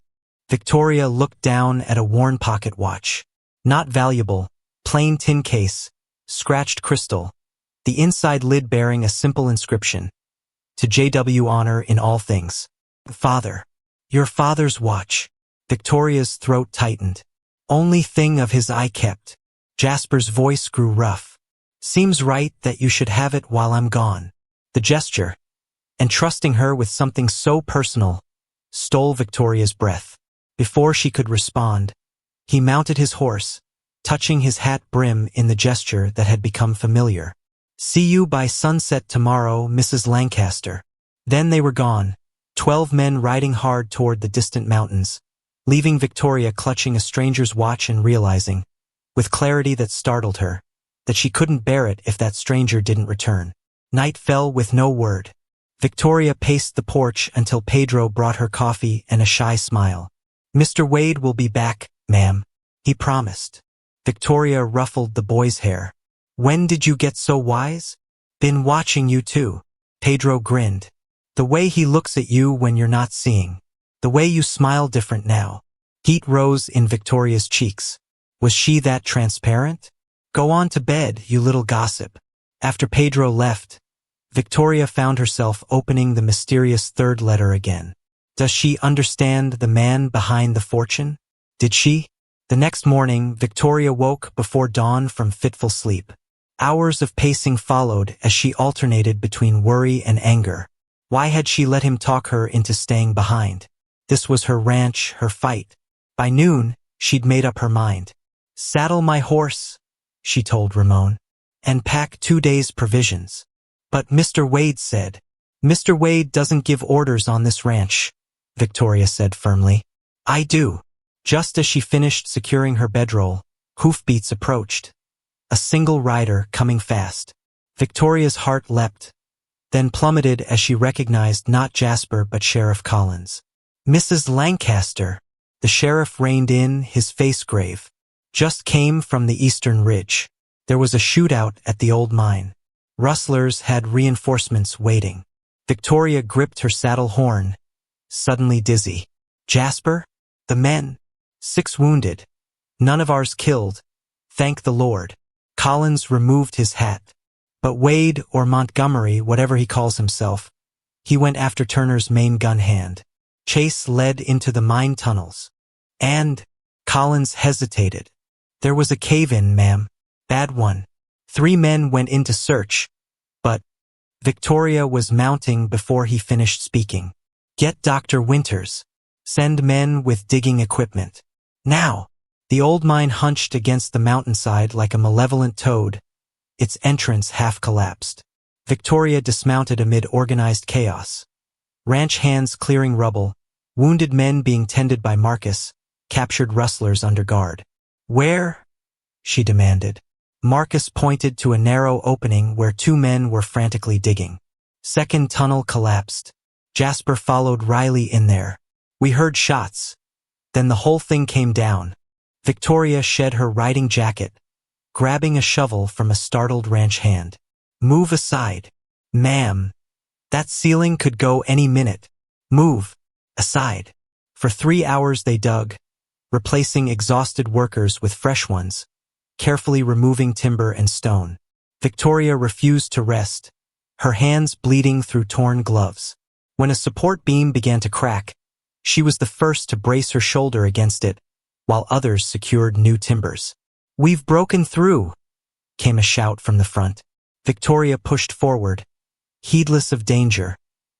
Victoria looked down at a worn pocket watch. Not valuable, plain tin case, scratched crystal, the inside lid bearing a simple inscription. To J.W. honor in all things. Father. Your father's watch. Victoria's throat tightened. Only thing of his I kept. Jasper's voice grew rough. Seems right that you should have it while I'm gone. The gesture, entrusting her with something so personal, stole Victoria's breath. Before she could respond, he mounted his horse, touching his hat brim in the gesture that had become familiar. See you by sunset tomorrow, Mrs. Lancaster. Then they were gone, 12 men riding hard toward the distant mountains, leaving Victoria clutching a stranger's watch and realizing, with clarity that startled her, that she couldn't bear it if that stranger didn't return. Night fell with no word. Victoria paced the porch until Pedro brought her coffee and a shy smile. Mr. Wade will be back, ma'am, he promised. Victoria ruffled the boy's hair. When did you get so wise? Been watching you too. Pedro grinned. The way he looks at you when you're not seeing. The way you smile different now. Heat rose in Victoria's cheeks. Was she that transparent? Go on to bed, you little gossip. After Pedro left, Victoria found herself opening the mysterious third letter again. Does she understand the man behind the fortune? Did she? The next morning, Victoria woke before dawn from fitful sleep. Hours of pacing followed as she alternated between worry and anger. Why had she let him talk her into staying behind? This was her ranch, her fight. By noon, she'd made up her mind. Saddle my horse, she told Ramon, and pack 2 days' provisions. But Mr. Wade said, Mr. Wade doesn't give orders on this ranch, Victoria said firmly. I do. Just as she finished securing her bedroll, hoofbeats approached. A single rider coming fast. Victoria's heart leapt, then plummeted as she recognized not Jasper but Sheriff Collins. Mrs. Lancaster. The sheriff reined in, his face grave. Just came from the eastern ridge. There was a shootout at the old mine. Rustlers had reinforcements waiting. Victoria gripped her saddle horn, suddenly dizzy. Jasper? The men? 6 wounded. None of ours killed. Thank the Lord. Collins removed his hat. But Wade, or Montgomery, whatever he calls himself, he went after Turner's main gun hand. Chase led into the mine tunnels. And Collins hesitated. There was a cave-in, ma'am. Bad one. 3 men went in to search, but Victoria was mounting before he finished speaking. Get Dr. Winters. Send men with digging equipment. Now. The old mine hunched against the mountainside like a malevolent toad, its entrance half collapsed. Victoria dismounted amid organized chaos. Ranch hands clearing rubble, wounded men being tended by Marcus, captured rustlers under guard. Where? She demanded. Marcus pointed to a narrow opening where 2 men were frantically digging. Second tunnel collapsed. Jasper followed Riley in there. We heard shots. Then the whole thing came down. Victoria shed her riding jacket, grabbing a shovel from a startled ranch hand. Move aside. Ma'am. That ceiling could go any minute. Move. Aside. For 3 hours they dug, replacing exhausted workers with fresh ones, carefully removing timber and stone. Victoria refused to rest, her hands bleeding through torn gloves. When a support beam began to crack, she was the first to brace her shoulder against it, while others secured new timbers. We've broken through, came a shout from the front. Victoria pushed forward, heedless of danger,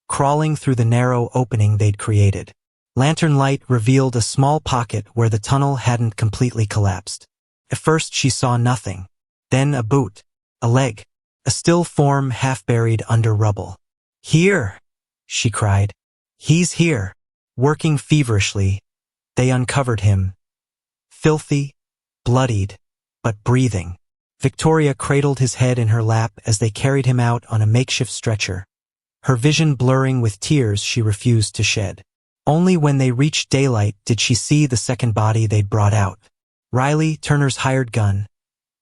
crawling through the narrow opening they'd created. Lantern light revealed a small pocket where the tunnel hadn't completely collapsed. At first she saw nothing. Then a boot, a leg, a still form half buried under rubble. Here, she cried. He's here. Working feverishly, they uncovered him. Filthy, bloodied, but breathing. Victoria cradled his head in her lap as they carried him out on a makeshift stretcher, her vision blurring with tears she refused to shed. Only when they reached daylight did she see the second body they'd brought out. Riley, Turner's hired gun,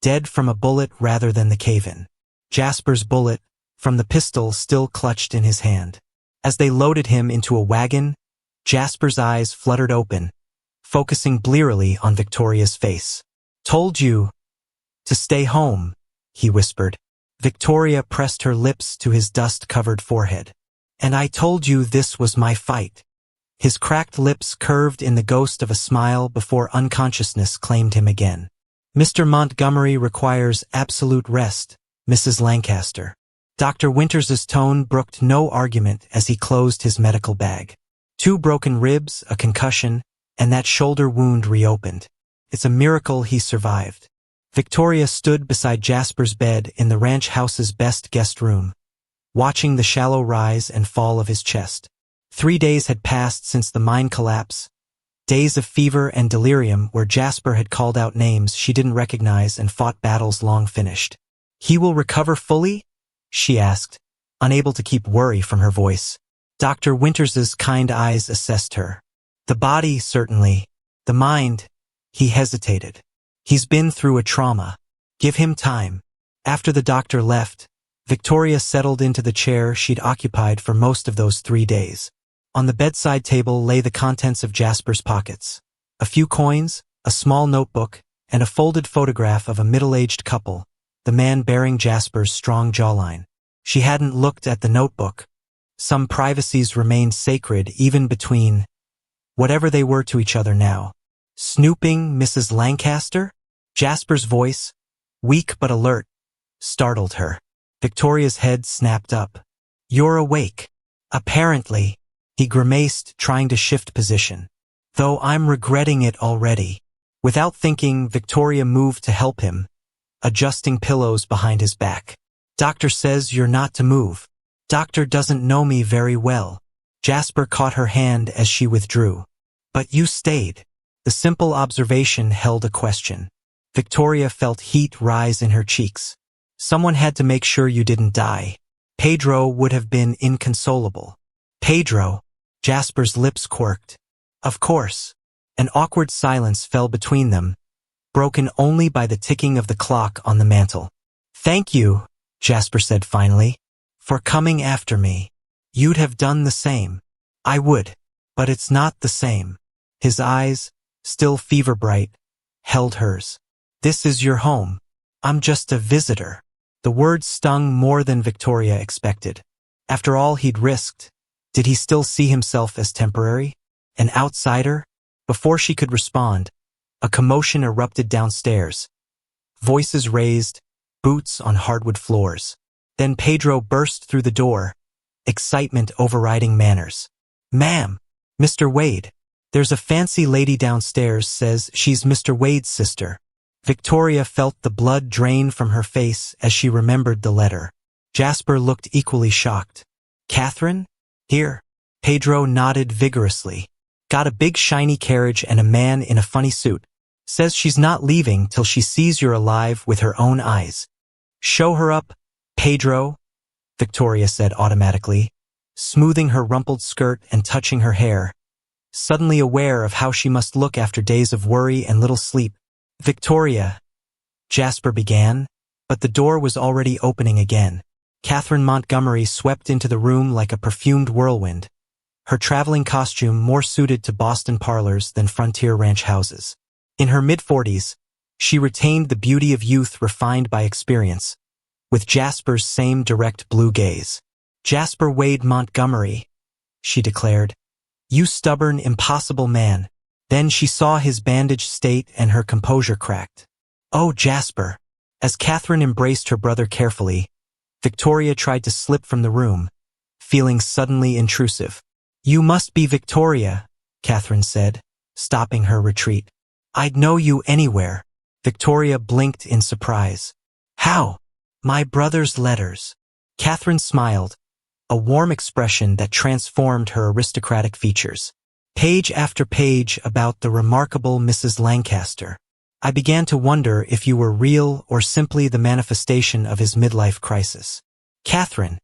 dead from a bullet rather than the cave-in. Jasper's bullet, from the pistol still clutched in his hand. As they loaded him into a wagon, Jasper's eyes fluttered open, focusing blearily on Victoria's face. "Told you to stay home," he whispered. Victoria pressed her lips to his dust-covered forehead. "And I told you this was my fight." His cracked lips curved in the ghost of a smile before unconsciousness claimed him again. "Mr. Montgomery requires absolute rest, Mrs. Lancaster." Dr. Winters's tone brooked no argument as he closed his medical bag. 2 broken ribs, a concussion, and that shoulder wound reopened. It's a miracle he survived. Victoria stood beside Jasper's bed in the ranch house's best guest room, watching the shallow rise and fall of his chest. 3 days had passed since the mine collapse, days of fever and delirium where Jasper had called out names she didn't recognize and fought battles long finished. "He will recover fully?" she asked, unable to keep worry from her voice. Dr. Winters's kind eyes assessed her. "The body, certainly. The mind," he hesitated. "He's been through a trauma. Give him time." After the doctor left, Victoria settled into the chair she'd occupied for most of those 3 days. On the bedside table lay the contents of Jasper's pockets. A few coins, a small notebook, and a folded photograph of a middle-aged couple, the man bearing Jasper's strong jawline. She hadn't looked at the notebook. Some privacies remained sacred even between whatever they were to each other now. "Snooping, Mrs. Lancaster?" Jasper's voice, weak but alert, startled her. Victoria's head snapped up. "You're awake." "Apparently," he grimaced, trying to shift position. "Though I'm regretting it already." Without thinking, Victoria moved to help him, adjusting pillows behind his back. "Doctor says you're not to move." "Doctor doesn't know me very well." Jasper caught her hand as she withdrew. "But you stayed." The simple observation held a question. Victoria felt heat rise in her cheeks. "Someone had to make sure you didn't die. Pedro would have been inconsolable." "Pedro?" Jasper's lips quirked. "Of course." An awkward silence fell between them, broken only by the ticking of the clock on the mantel. "Thank you," Jasper said finally, "for coming after me. You'd have done the same." "I would. But it's not the same." His eyes, still fever-bright, held hers. "This is your home. I'm just a visitor." The words stung more than Victoria expected. After all he'd risked, did he still see himself as temporary? An outsider? Before she could respond, a commotion erupted downstairs. Voices raised, boots on hardwood floors. Then Pedro burst through the door, excitement overriding manners. "Ma'am, Mr. Wade. There's a fancy lady downstairs says she's Mr. Wade's sister." Victoria felt the blood drain from her face as she remembered the letter. Jasper looked equally shocked. "Catherine? Here." Pedro nodded vigorously. "Got a big shiny carriage and a man in a funny suit. Says she's not leaving till she sees you're alive with her own eyes." "Show her up, Pedro," Victoria said automatically, smoothing her rumpled skirt and touching her hair, suddenly aware of how she must look after days of worry and little sleep. "Victoria," Jasper began, but the door was already opening again. Catherine Montgomery swept into the room like a perfumed whirlwind, her traveling costume more suited to Boston parlors than frontier ranch houses. In her mid-40s, she retained the beauty of youth refined by experience, with Jasper's same direct blue gaze. "Jasper Wade Montgomery," she declared. "You stubborn, impossible man." Then she saw his bandaged state and her composure cracked. "Oh, Jasper." As Catherine embraced her brother carefully, Victoria tried to slip from the room, feeling suddenly intrusive. "You must be Victoria," Catherine said, stopping her retreat. "I'd know you anywhere." Victoria blinked in surprise. "How?" "My brother's letters." Catherine smiled, a warm expression that transformed her aristocratic features. "Page after page about the remarkable Mrs. Lancaster. I began to wonder if you were real or simply the manifestation of his midlife crisis." "Catherine."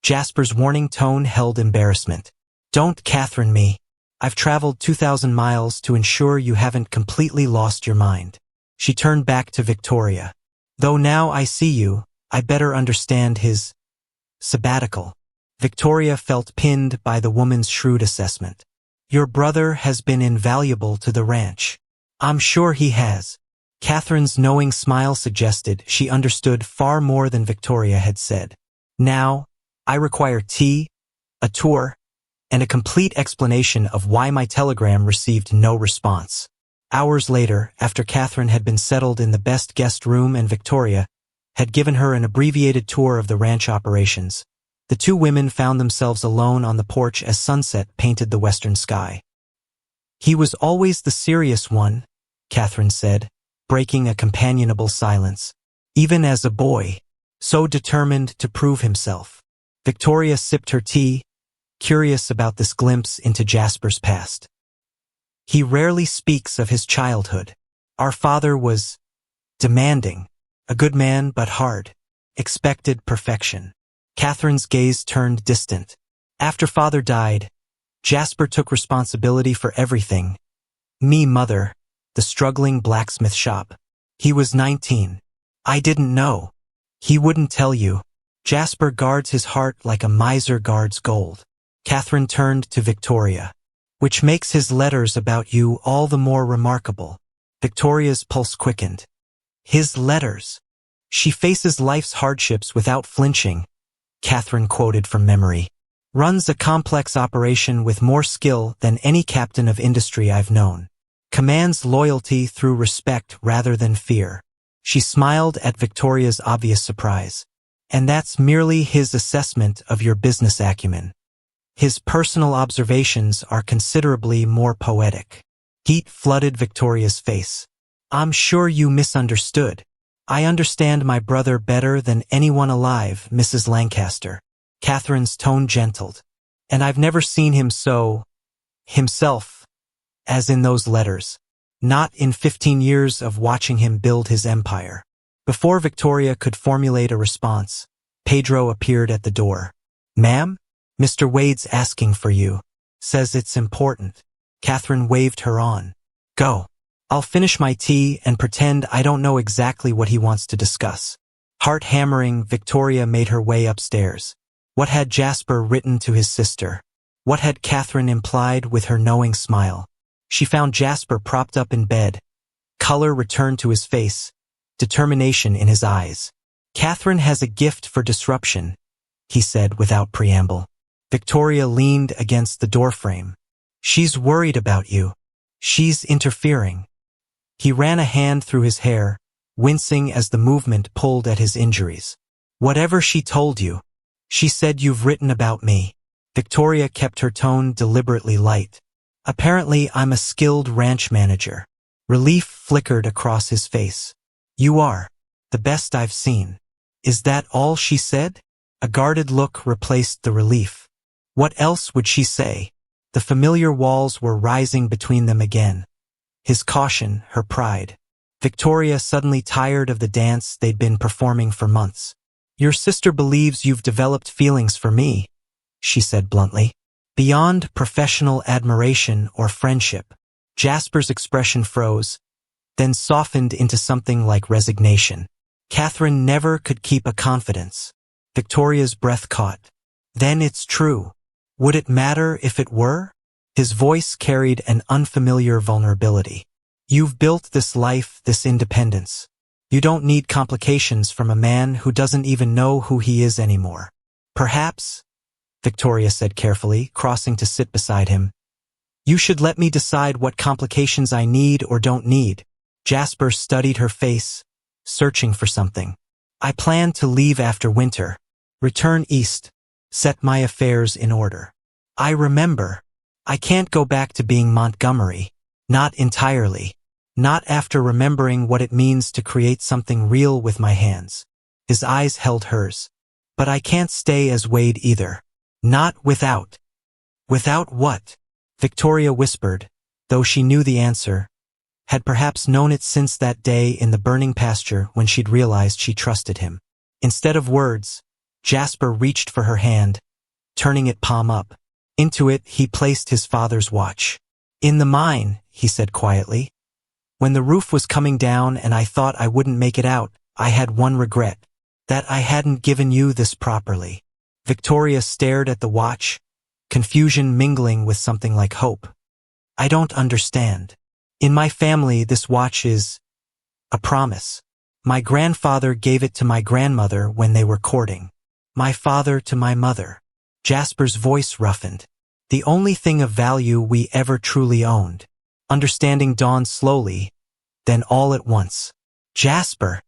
Jasper's warning tone held embarrassment. "Don't Catherine me. I've traveled 2,000 miles to ensure you haven't completely lost your mind." She turned back to Victoria. "Though now I see you, I better understand his sabbatical." Victoria felt pinned by the woman's shrewd assessment. Your brother has been invaluable to the ranch. I'm sure he has. Catherine's knowing smile suggested she understood far more than Victoria had said. Now, I require tea, a tour, and a complete explanation of why my telegram received no response. Hours later, after Catherine had been settled in the best guest room and Victoria had given her an abbreviated tour of the ranch operations, the two women found themselves alone on the porch as sunset painted the western sky. He was always the serious one, Catherine said, breaking a companionable silence. Even as a boy, so determined to prove himself. Victoria sipped her tea, curious about this glimpse into Jasper's past. He rarely speaks of his childhood. Our father was demanding, a good man but hard, expected perfection. Catherine's gaze turned distant. After father died, Jasper took responsibility for everything. Me, mother, the struggling blacksmith shop. He was 19. I didn't know. He wouldn't tell you. Jasper guards his heart like a miser guards gold. Catherine turned to Victoria. Which makes his letters about you all the more remarkable. Victoria's pulse quickened. His letters. She faces life's hardships without flinching, Catherine quoted from memory. Runs a complex operation with more skill than any captain of industry I've known. Commands loyalty through respect rather than fear. She smiled at Victoria's obvious surprise. And that's merely his assessment of your business acumen. His personal observations are considerably more poetic. Heat flooded Victoria's face. I'm sure you misunderstood. I understand my brother better than anyone alive, Mrs. Lancaster. Catherine's tone gentled. And I've never seen him so himself, as in those letters. Not in 15 years of watching him build his empire. Before Victoria could formulate a response, Pedro appeared at the door. Ma'am? Mr. Wade's asking for you. Says it's important. Catherine waved her on. Go. I'll finish my tea and pretend I don't know exactly what he wants to discuss. Heart-hammering, Victoria made her way upstairs. What had Jasper written to his sister? What had Catherine implied with her knowing smile? She found Jasper propped up in bed. Color returned to his face, determination in his eyes. Catherine has a gift for disruption, he said without preamble. Victoria leaned against the doorframe. She's worried about you. She's interfering. He ran a hand through his hair, wincing as the movement pulled at his injuries. Whatever she told you, she said you've written about me. Victoria kept her tone deliberately light. Apparently I'm a skilled ranch manager. Relief flickered across his face. You are. The best I've seen. Is that all she said? A guarded look replaced the relief. What else would she say? The familiar walls were rising between them again. His caution, her pride. Victoria suddenly tired of the dance they'd been performing for months. Your sister believes you've developed feelings for me, she said bluntly. Beyond professional admiration or friendship. Jasper's expression froze, then softened into something like resignation. Catherine never could keep a confidence. Victoria's breath caught. Then it's true. Would it matter if it were? His voice carried an unfamiliar vulnerability. You've built this life, this independence. You don't need complications from a man who doesn't even know who he is anymore. Perhaps, Victoria said carefully, crossing to sit beside him, you should let me decide what complications I need or don't need. Jasper studied her face, searching for something. I plan to leave after winter, return east, set my affairs in order. I remember. I can't go back to being Montgomery. Not entirely. Not after remembering what it means to create something real with my hands. His eyes held hers. But I can't stay as Wade either. Not without. Without what? Victoria whispered, though she knew the answer, had perhaps known it since that day in the burning pasture when she'd realized she trusted him. Instead of words, Jasper reached for her hand, turning it palm up. Into it he placed his father's watch. In the mine, he said quietly. When the roof was coming down and I thought I wouldn't make it out, I had one regret. That I hadn't given you this properly. Victoria stared at the watch, confusion mingling with something like hope. I don't understand. In my family, this watch is a promise. My grandfather gave it to my grandmother when they were courting. My father to my mother. Jasper's voice roughened. The only thing of value we ever truly owned. Understanding dawned slowly, then all at once. Jasper,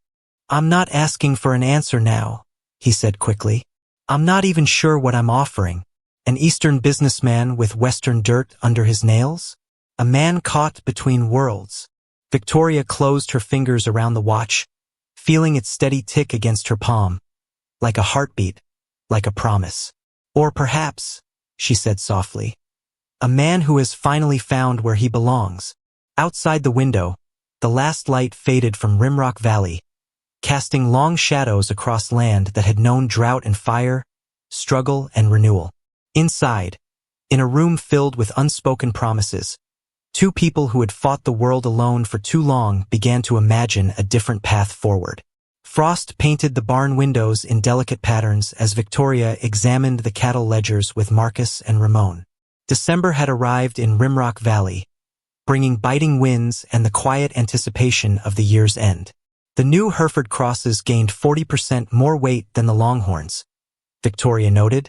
I'm not asking for an answer now, he said quickly. I'm not even sure what I'm offering. An Eastern businessman with Western dirt under his nails? A man caught between worlds. Victoria closed her fingers around the watch, feeling its steady tick against her palm. Like a heartbeat, like a promise. Or perhaps, she said softly, a man who has finally found where he belongs. Outside the window, the last light faded from Rimrock Valley, casting long shadows across land that had known drought and fire, struggle and renewal. Inside, in a room filled with unspoken promises, two people who had fought the world alone for too long began to imagine a different path forward. Frost painted the barn windows in delicate patterns as Victoria examined the cattle ledgers with Marcus and Ramon. December had arrived in Rimrock Valley, bringing biting winds and the quiet anticipation of the year's end. The new Hereford crosses gained 40% more weight than the Longhorns, Victoria noted,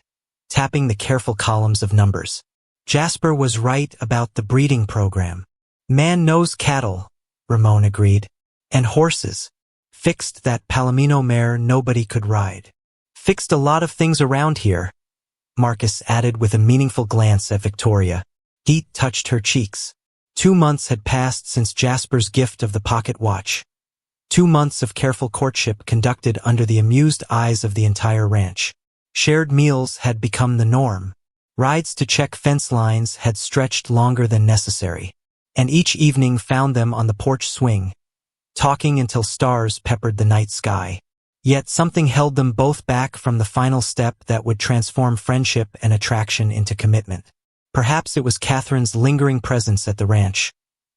tapping the careful columns of numbers. Jasper was right about the breeding program. Man knows cattle, Ramon agreed, and horses. Fixed that Palomino mare nobody could ride. Fixed a lot of things around here, Marcus added with a meaningful glance at Victoria. Heat touched her cheeks. 2 months had passed since Jasper's gift of the pocket watch. 2 months of careful courtship conducted under the amused eyes of the entire ranch. Shared meals had become the norm. Rides to check fence lines had stretched longer than necessary, and each evening found them on the porch swing, talking until stars peppered the night sky. Yet something held them both back from the final step that would transform friendship and attraction into commitment. Perhaps it was Catherine's lingering presence at the ranch,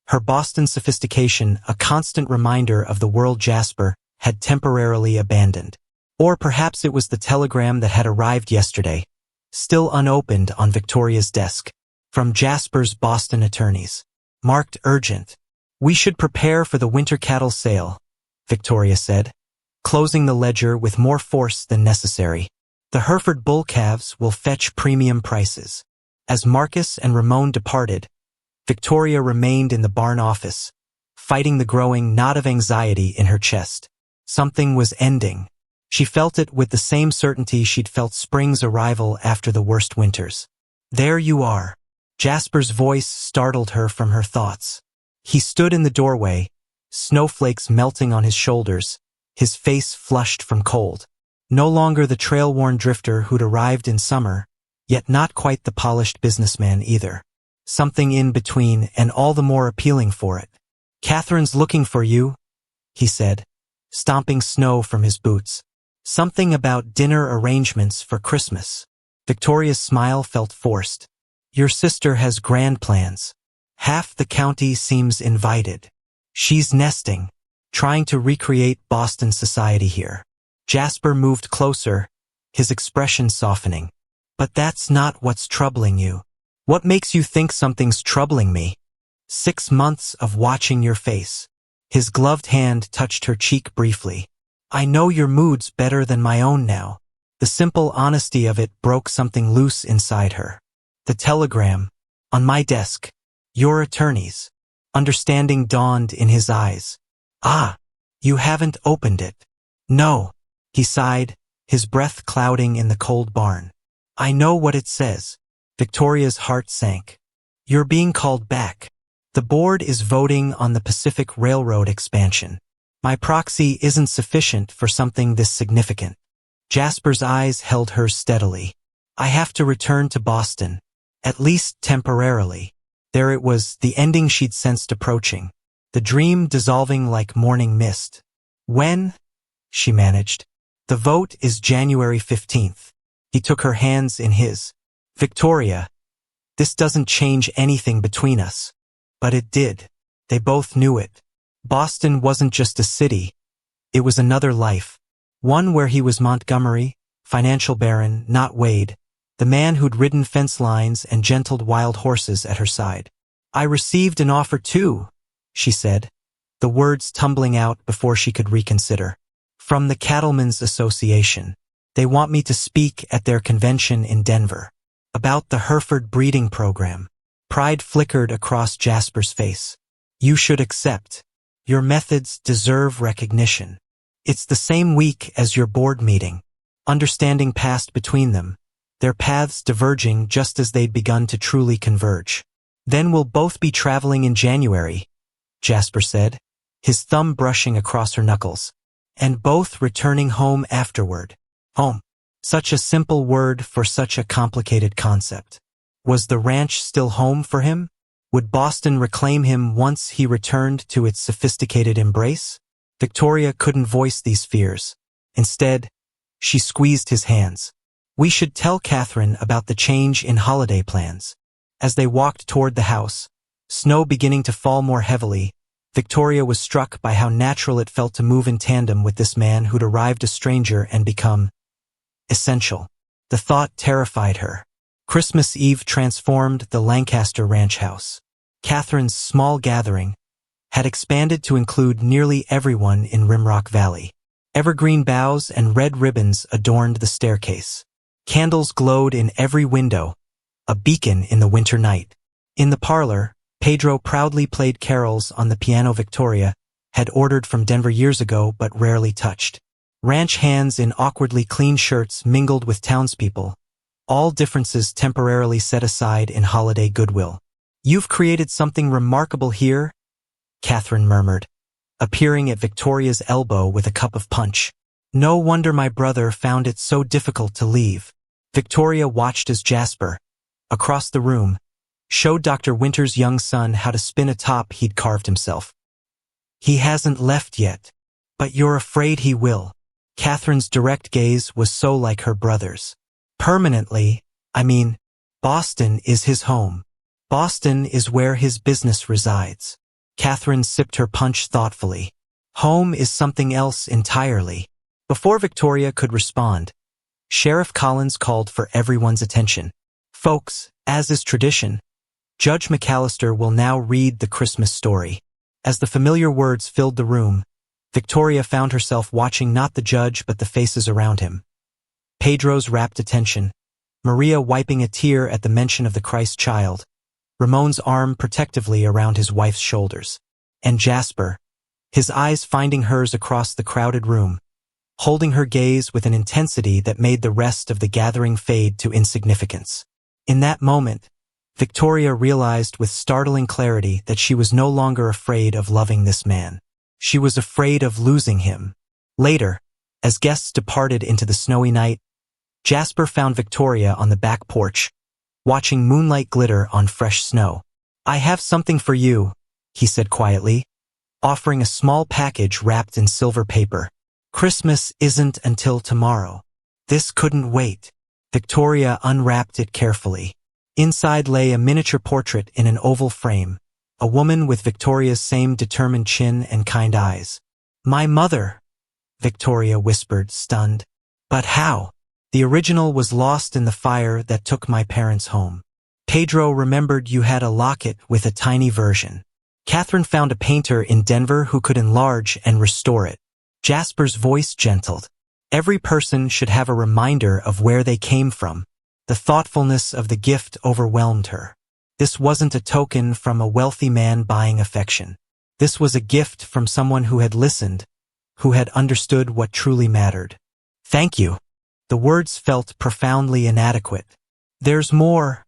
her Boston sophistication a constant reminder of the world Jasper had temporarily abandoned. Or perhaps it was the telegram that had arrived yesterday, still unopened on Victoria's desk, from Jasper's Boston attorneys. Marked urgent. We should prepare for the winter cattle sale, Victoria said, closing the ledger with more force than necessary. The Hereford bull calves will fetch premium prices. As Marcus and Ramon departed, Victoria remained in the barn office, fighting the growing knot of anxiety in her chest. Something was ending. She felt it with the same certainty she'd felt spring's arrival after the worst winters. There you are. Jasper's voice startled her from her thoughts. He stood in the doorway, snowflakes melting on his shoulders, his face flushed from cold. No longer the trail-worn drifter who'd arrived in summer, yet not quite the polished businessman either. Something in between and all the more appealing for it. Catherine's looking for you, he said, stomping snow from his boots. Something about dinner arrangements for Christmas. Victoria's smile felt forced. Your sister has grand plans. Half the county seems invited. She's nesting, trying to recreate Boston society here. Jasper moved closer, his expression softening. But that's not what's troubling you. What makes you think something's troubling me? 6 months of watching your face. His gloved hand touched her cheek briefly. I know your mood's better than my own now. The simple honesty of it broke something loose inside her. The telegram, on my desk. Your attorneys. Understanding dawned in his eyes. Ah, you haven't opened it. No, he sighed, his breath clouding in the cold barn. I know what it says. Victoria's heart sank. You're being called back. The board is voting on the Pacific Railroad expansion. My proxy isn't sufficient for something this significant. Jasper's eyes held hers steadily. I have to return to Boston, at least temporarily. There it was, the ending she'd sensed approaching, the dream dissolving like morning mist. When? She managed. The vote is January 15th. He took her hands in his. Victoria, this doesn't change anything between us. But it did. They both knew it. Boston wasn't just a city. It was another life. One where he was Montgomery, financial baron, not Wade, the man who'd ridden fence lines and gentled wild horses at her side. I received an offer too, she said, the words tumbling out before she could reconsider. From the Cattlemen's Association. They want me to speak at their convention in Denver. About the Hereford breeding program. Pride flickered across Jasper's face. You should accept. Your methods deserve recognition. It's the same week as your board meeting. Understanding passed between them, their paths diverging just as they'd begun to truly converge. Then we'll both be traveling in January, Jasper said, his thumb brushing across her knuckles. And both returning home afterward. Home. Such a simple word for such a complicated concept. Was the ranch still home for him? Would Boston reclaim him once he returned to its sophisticated embrace? Victoria couldn't voice these fears. Instead, she squeezed his hands. We should tell Catherine about the change in holiday plans. As they walked toward the house, snow beginning to fall more heavily, Victoria was struck by how natural it felt to move in tandem with this man who'd arrived a stranger and become essential. The thought terrified her. Christmas Eve transformed the Lancaster ranch house. Catherine's small gathering had expanded to include nearly everyone in Rimrock Valley. Evergreen boughs and red ribbons adorned the staircase. Candles glowed in every window, a beacon in the winter night. In the parlor, Pedro proudly played carols on the piano Victoria had ordered from Denver years ago but rarely touched. Ranch hands in awkwardly clean shirts mingled with townspeople, all differences temporarily set aside in holiday goodwill. You've created something remarkable here, Catherine murmured, appearing at Victoria's elbow with a cup of punch. No wonder my brother found it so difficult to leave. Victoria watched as Jasper, across the room, showed Dr. Winter's young son how to spin a top he'd carved himself. He hasn't left yet, but you're afraid he will. Catherine's direct gaze was so like her brother's. Permanently, I mean, Boston is his home. Boston is where his business resides. Catherine sipped her punch thoughtfully. Home is something else entirely. Before Victoria could respond, Sheriff Collins called for everyone's attention. Folks, as is tradition, Judge McAllister will now read the Christmas story. As the familiar words filled the room, Victoria found herself watching not the judge but the faces around him. Pedro's rapt attention, Maria wiping a tear at the mention of the Christ child, Ramon's arm protectively around his wife's shoulders, and Jasper, his eyes finding hers across the crowded room, holding her gaze with an intensity that made the rest of the gathering fade to insignificance. In that moment, Victoria realized with startling clarity that she was no longer afraid of loving this man. She was afraid of losing him. Later, as guests departed into the snowy night, Jasper found Victoria on the back porch, watching moonlight glitter on fresh snow. I have something for you, he said quietly, offering a small package wrapped in silver paper. Christmas isn't until tomorrow. This couldn't wait. Victoria unwrapped it carefully. Inside lay a miniature portrait in an oval frame, a woman with Victoria's same determined chin and kind eyes. My mother, Victoria whispered, stunned. But how? The original was lost in the fire that took my parents home. Pedro remembered you had a locket with a tiny version. Catherine found a painter in Denver who could enlarge and restore it. Jasper's voice gentled. Every person should have a reminder of where they came from. The thoughtfulness of the gift overwhelmed her. This wasn't a token from a wealthy man buying affection. This was a gift from someone who had listened, who had understood what truly mattered. Thank you. The words felt profoundly inadequate. There's more.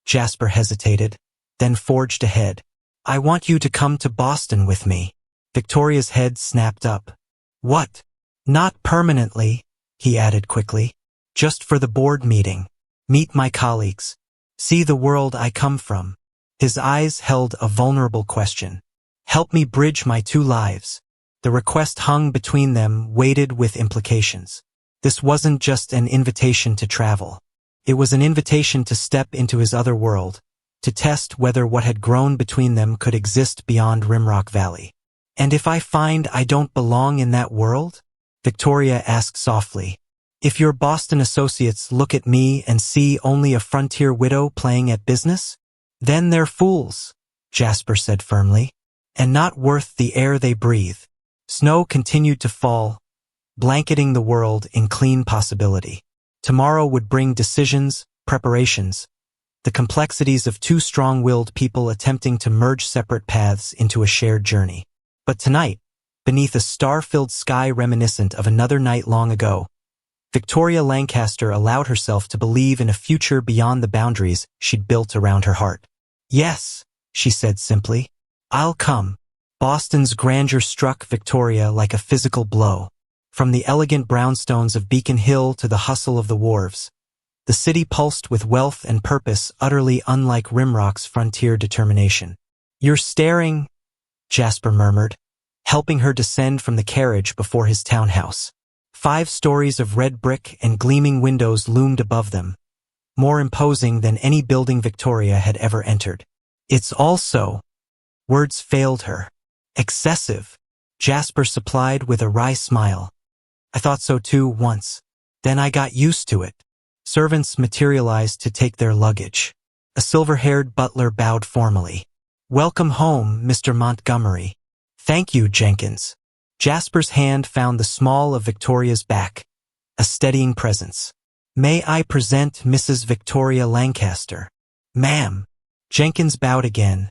Jasper hesitated, then forged ahead. I want you to come to Boston with me. Victoria's head snapped up. What? Not permanently, he added quickly. Just for the board meeting. Meet my colleagues. See the world I come from. His eyes held a vulnerable question. Help me bridge my two lives. The request hung between them, weighted with implications. This wasn't just an invitation to travel. It was an invitation to step into his other world, to test whether what had grown between them could exist beyond Rimrock Valley. And if I find I don't belong in that world? Victoria asked softly. If your Boston associates look at me and see only a frontier widow playing at business? Then they're fools, Jasper said firmly. And not worth the air they breathe. Snow continued to fall, blanketing the world in clean possibility. Tomorrow would bring decisions, preparations, the complexities of two strong-willed people attempting to merge separate paths into a shared journey. But tonight, beneath a star-filled sky reminiscent of another night long ago, Victoria Lancaster allowed herself to believe in a future beyond the boundaries she'd built around her heart. Yes, she said simply. I'll come. Boston's grandeur struck Victoria like a physical blow. From the elegant brownstones of Beacon Hill to the hustle of the wharves, the city pulsed with wealth and purpose utterly unlike Rimrock's frontier determination. You're staring, Jasper murmured, helping her descend from the carriage before his townhouse. 5 stories of red brick and gleaming windows loomed above them, more imposing than any building Victoria had ever entered. It's also, words failed her, excessive, Jasper supplied with a wry smile. I thought so too once. Then I got used to it. Servants materialized to take their luggage. A silver-haired butler bowed formally. Welcome home, Mr. Montgomery. Thank you, Jenkins. Jasper's hand found the small of Victoria's back, a steadying presence. May I present Mrs. Victoria Lancaster? Ma'am. Jenkins bowed again,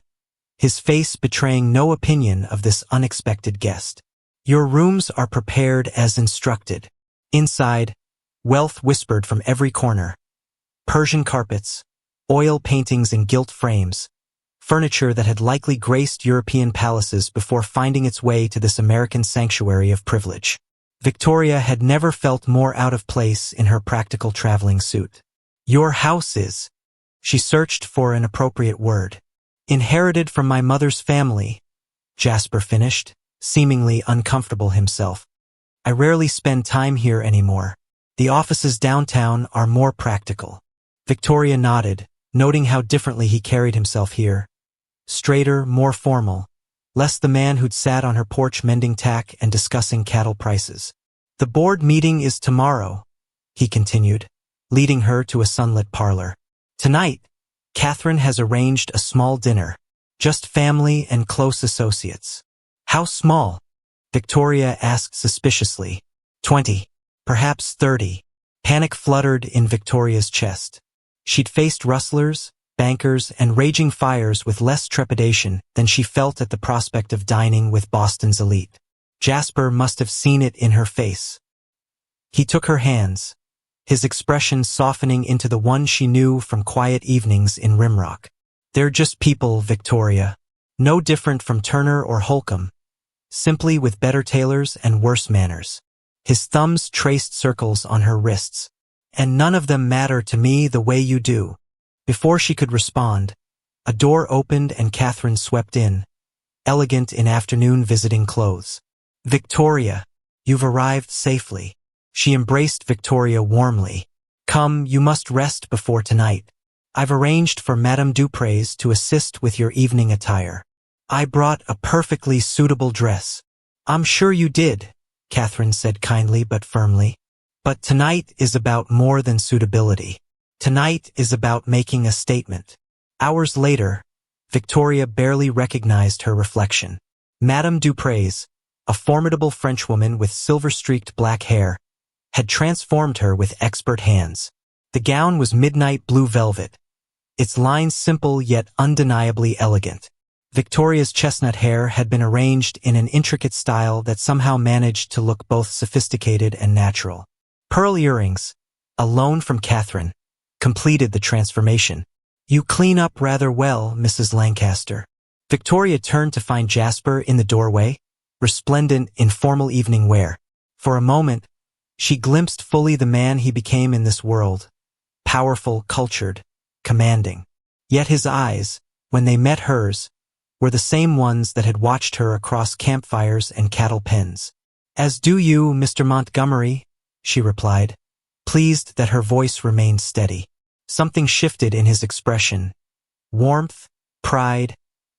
his face betraying no opinion of this unexpected guest. Your rooms are prepared as instructed. Inside, wealth whispered from every corner. Persian carpets, oil paintings in gilt frames, furniture that had likely graced European palaces before finding its way to this American sanctuary of privilege. Victoria had never felt more out of place in her practical traveling suit. Your house is, she searched for an appropriate word. Inherited from my mother's family, Jasper finished, seemingly uncomfortable himself. I rarely spend time here anymore. The offices downtown are more practical. Victoria nodded, noting how differently he carried himself here. Straighter, more formal, less the man who'd sat on her porch mending tack and discussing cattle prices. The board meeting is tomorrow, he continued, leading her to a sunlit parlor. Tonight, Catherine has arranged a small dinner, just family and close associates. How small? Victoria asked suspiciously. 20, perhaps 30. Panic fluttered in Victoria's chest. She'd faced rustlers, bankers, and raging fires with less trepidation than she felt at the prospect of dining with Boston's elite. Jasper must have seen it in her face. He took her hands, his expression softening into the one she knew from quiet evenings in Rimrock. They're just people, Victoria. No different from Turner or Holcomb, simply with better tailors and worse manners. His thumbs traced circles on her wrists. And none of them matter to me the way you do. Before she could respond, a door opened and Catherine swept in, elegant in afternoon visiting clothes. Victoria, you've arrived safely. She embraced Victoria warmly. Come, you must rest before tonight. I've arranged for Madame Dupre's to assist with your evening attire. I brought a perfectly suitable dress. I'm sure you did, Catherine said kindly but firmly. But tonight is about more than suitability. Tonight is about making a statement. Hours later, Victoria barely recognized her reflection. Madame Dupre's, a formidable Frenchwoman with silver-streaked black hair, had transformed her with expert hands. The gown was midnight blue velvet, its lines simple yet undeniably elegant. Victoria's chestnut hair had been arranged in an intricate style that somehow managed to look both sophisticated and natural. Pearl earrings, a loan from Catherine, completed the transformation. You clean up rather well, Mrs. Lancaster. Victoria turned to find Jasper in the doorway, resplendent in formal evening wear. For a moment, she glimpsed fully the man he became in this world, powerful, cultured, commanding. Yet his eyes, when they met hers, were the same ones that had watched her across campfires and cattle pens. As do you, Mr. Montgomery, she replied, pleased that her voice remained steady. Something shifted in his expression, warmth, pride,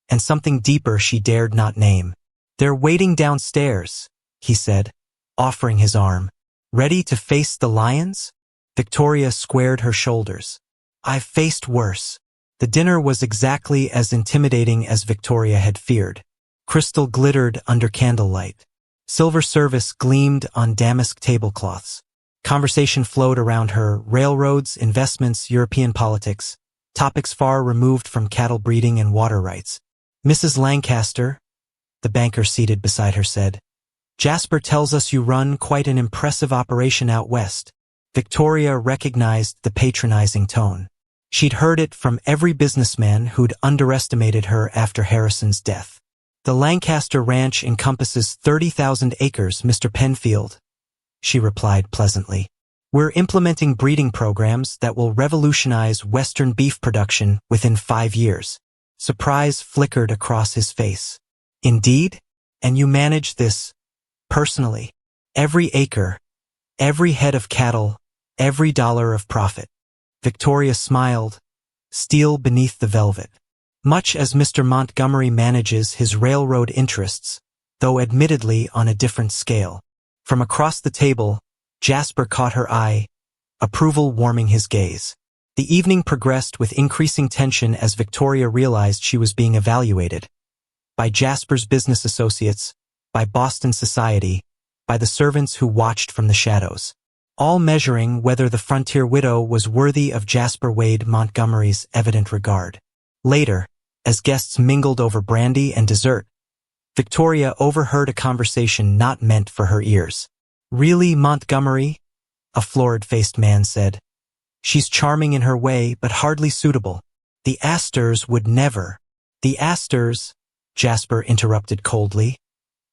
and something deeper she dared not name. They're waiting downstairs, he said, offering his arm. Ready to face the lions? Victoria squared her shoulders. I've faced worse. The dinner was exactly as intimidating as Victoria had feared. Crystal glittered under candlelight. Silver service gleamed on damask tablecloths. Conversation flowed around her: railroads, investments, European politics, topics far removed from cattle breeding and water rights. "Mrs. Lancaster," the banker seated beside her said, "Jasper tells us you run quite an impressive operation out west." Victoria recognized the patronizing tone. She'd heard it from every businessman who'd underestimated her after Harrison's death. "The Lancaster Ranch encompasses 30,000 acres, Mr. Penfield," she replied pleasantly. "We're implementing breeding programs that will revolutionize Western beef production within 5 years." Surprise flickered across his face. "Indeed? And you manage this personally? Every acre, every head of cattle, every dollar of profit?" Victoria smiled, steel beneath the velvet. "Much as Mr. Montgomery manages his railroad interests, though admittedly on a different scale." From across the table, Jasper caught her eye, approval warming his gaze. The evening progressed with increasing tension as Victoria realized she was being evaluated. By Jasper's business associates, by Boston society, by the servants who watched from the shadows. All measuring whether the frontier widow was worthy of Jasper Wade Montgomery's evident regard. Later, as guests mingled over brandy and dessert, Victoria overheard a conversation not meant for her ears. "Really, Montgomery?" a florid-faced man said. "She's charming in her way, but hardly suitable. The Astors would never." "The Astors," Jasper interrupted coldly,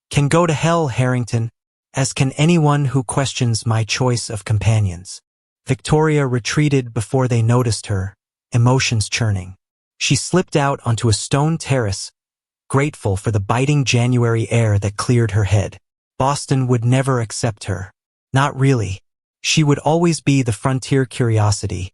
"can go to hell, Harrington, as can anyone who questions my choice of companions." Victoria retreated before they noticed her, emotions churning. She slipped out onto a stone terrace, grateful for the biting January air that cleared her head. Boston would never accept her. Not really. She would always be the frontier curiosity,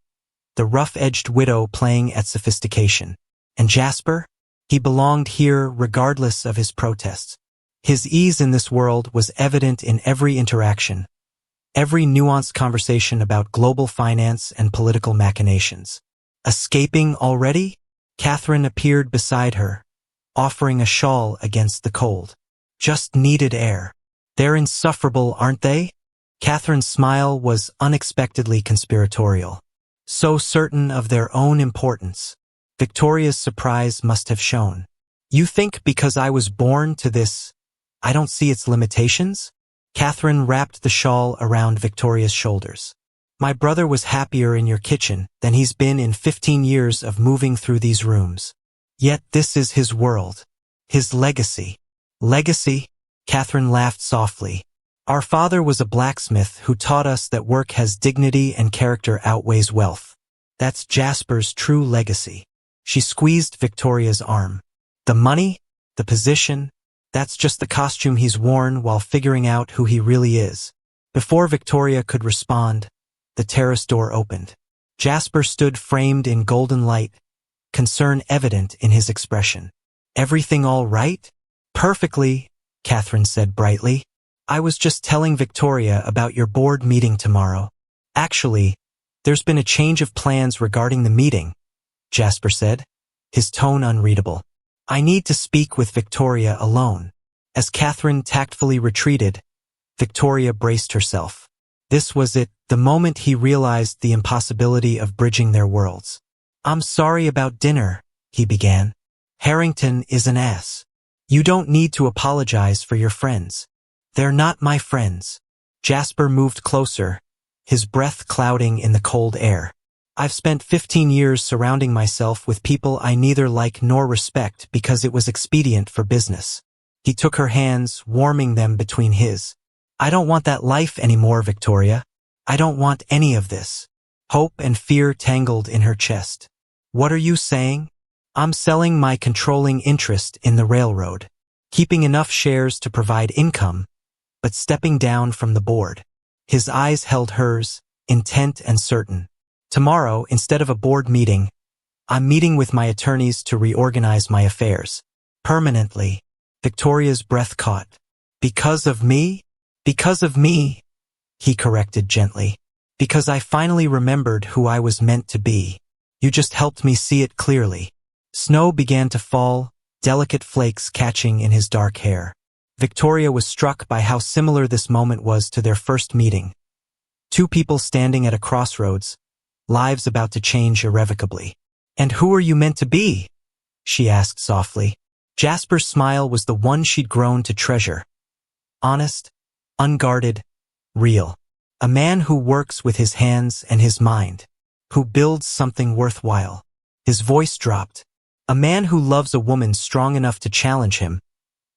the rough-edged widow playing at sophistication. And Jasper? He belonged here regardless of his protests. His ease in this world was evident in every interaction, every nuanced conversation about global finance and political machinations. "Escaping already?" Catherine appeared beside her, offering a shawl against the cold. "Just needed air. They're insufferable, aren't they?" Catherine's smile was unexpectedly conspiratorial. So certain of their own importance. Victoria's surprise must have shown. "You think because I was born to this, I don't see its limitations?" Catherine wrapped the shawl around Victoria's shoulders. "My brother was happier in your kitchen than he's been in 15 years of moving through these rooms. Yet this is his world, his legacy." "Legacy?" Catherine laughed softly. "Our father was a blacksmith who taught us that work has dignity and character outweighs wealth. That's Jasper's true legacy." She squeezed Victoria's arm. "The money, the position, that's just the costume he's worn while figuring out who he really is." Before Victoria could respond, the terrace door opened. Jasper stood framed in golden light, concern evident in his expression. "Everything all right?" "Perfectly," Catherine said brightly. "I was just telling Victoria about your board meeting tomorrow." "Actually, there's been a change of plans regarding the meeting," Jasper said, his tone unreadable. "I need to speak with Victoria alone." As Catherine tactfully retreated, Victoria braced herself. This was it, the moment he realized the impossibility of bridging their worlds. "I'm sorry about dinner," he began. "Harrington is an ass. You don't need to apologize for your friends. They're not my friends." Jasper moved closer, his breath clouding in the cold air. "I've spent 15 years surrounding myself with people I neither like nor respect because it was expedient for business." He took her hands, warming them between his. "I don't want that life anymore, Victoria. I don't want any of this." Hope and fear tangled in her chest. "What are you saying?" "I'm selling my controlling interest in the railroad, keeping enough shares to provide income, but stepping down from the board." His eyes held hers, intent and certain. "Tomorrow, instead of a board meeting, I'm meeting with my attorneys to reorganize my affairs. Permanently." Victoria's breath caught. "Because of me?" "Because of me," he corrected gently. "Because I finally remembered who I was meant to be." You just helped me see it clearly. Snow began to fall, delicate flakes catching in his dark hair. Victoria was struck by how similar this moment was to their first meeting. Two people standing at a crossroads, lives about to change irrevocably. "And who are you meant to be?" she asked softly. Jasper's smile was the one she'd grown to treasure. Honest, unguarded, real. A man who works with his hands and his mind, who builds something worthwhile. His voice dropped. A man who loves a woman strong enough to challenge him,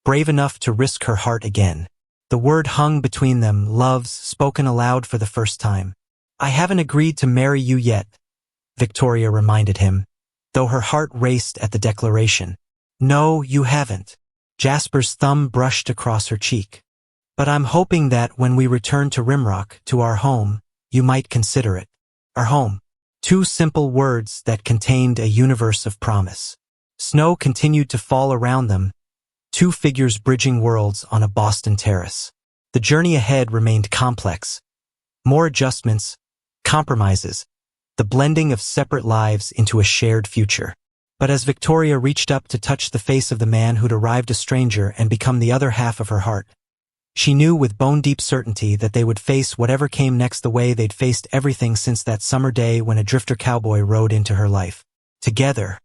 brave enough to risk her heart again. The word hung between them, loves, spoken aloud for the first time. "I haven't agreed to marry you yet," Victoria reminded him, though her heart raced at the declaration. "No, you haven't." Jasper's thumb brushed across her cheek. "But I'm hoping that when we return to Rimrock, to our home, you might consider it." Our home. Two simple words that contained a universe of promise. Snow continued to fall around them, two figures bridging worlds on a Boston terrace. The journey ahead remained complex. More adjustments, compromises, the blending of separate lives into a shared future. But as Victoria reached up to touch the face of the man who'd arrived a stranger and become the other half of her heart, she knew with bone-deep certainty that they would face whatever came next the way they'd faced everything since that summer day when a drifter cowboy rode into her life. Together,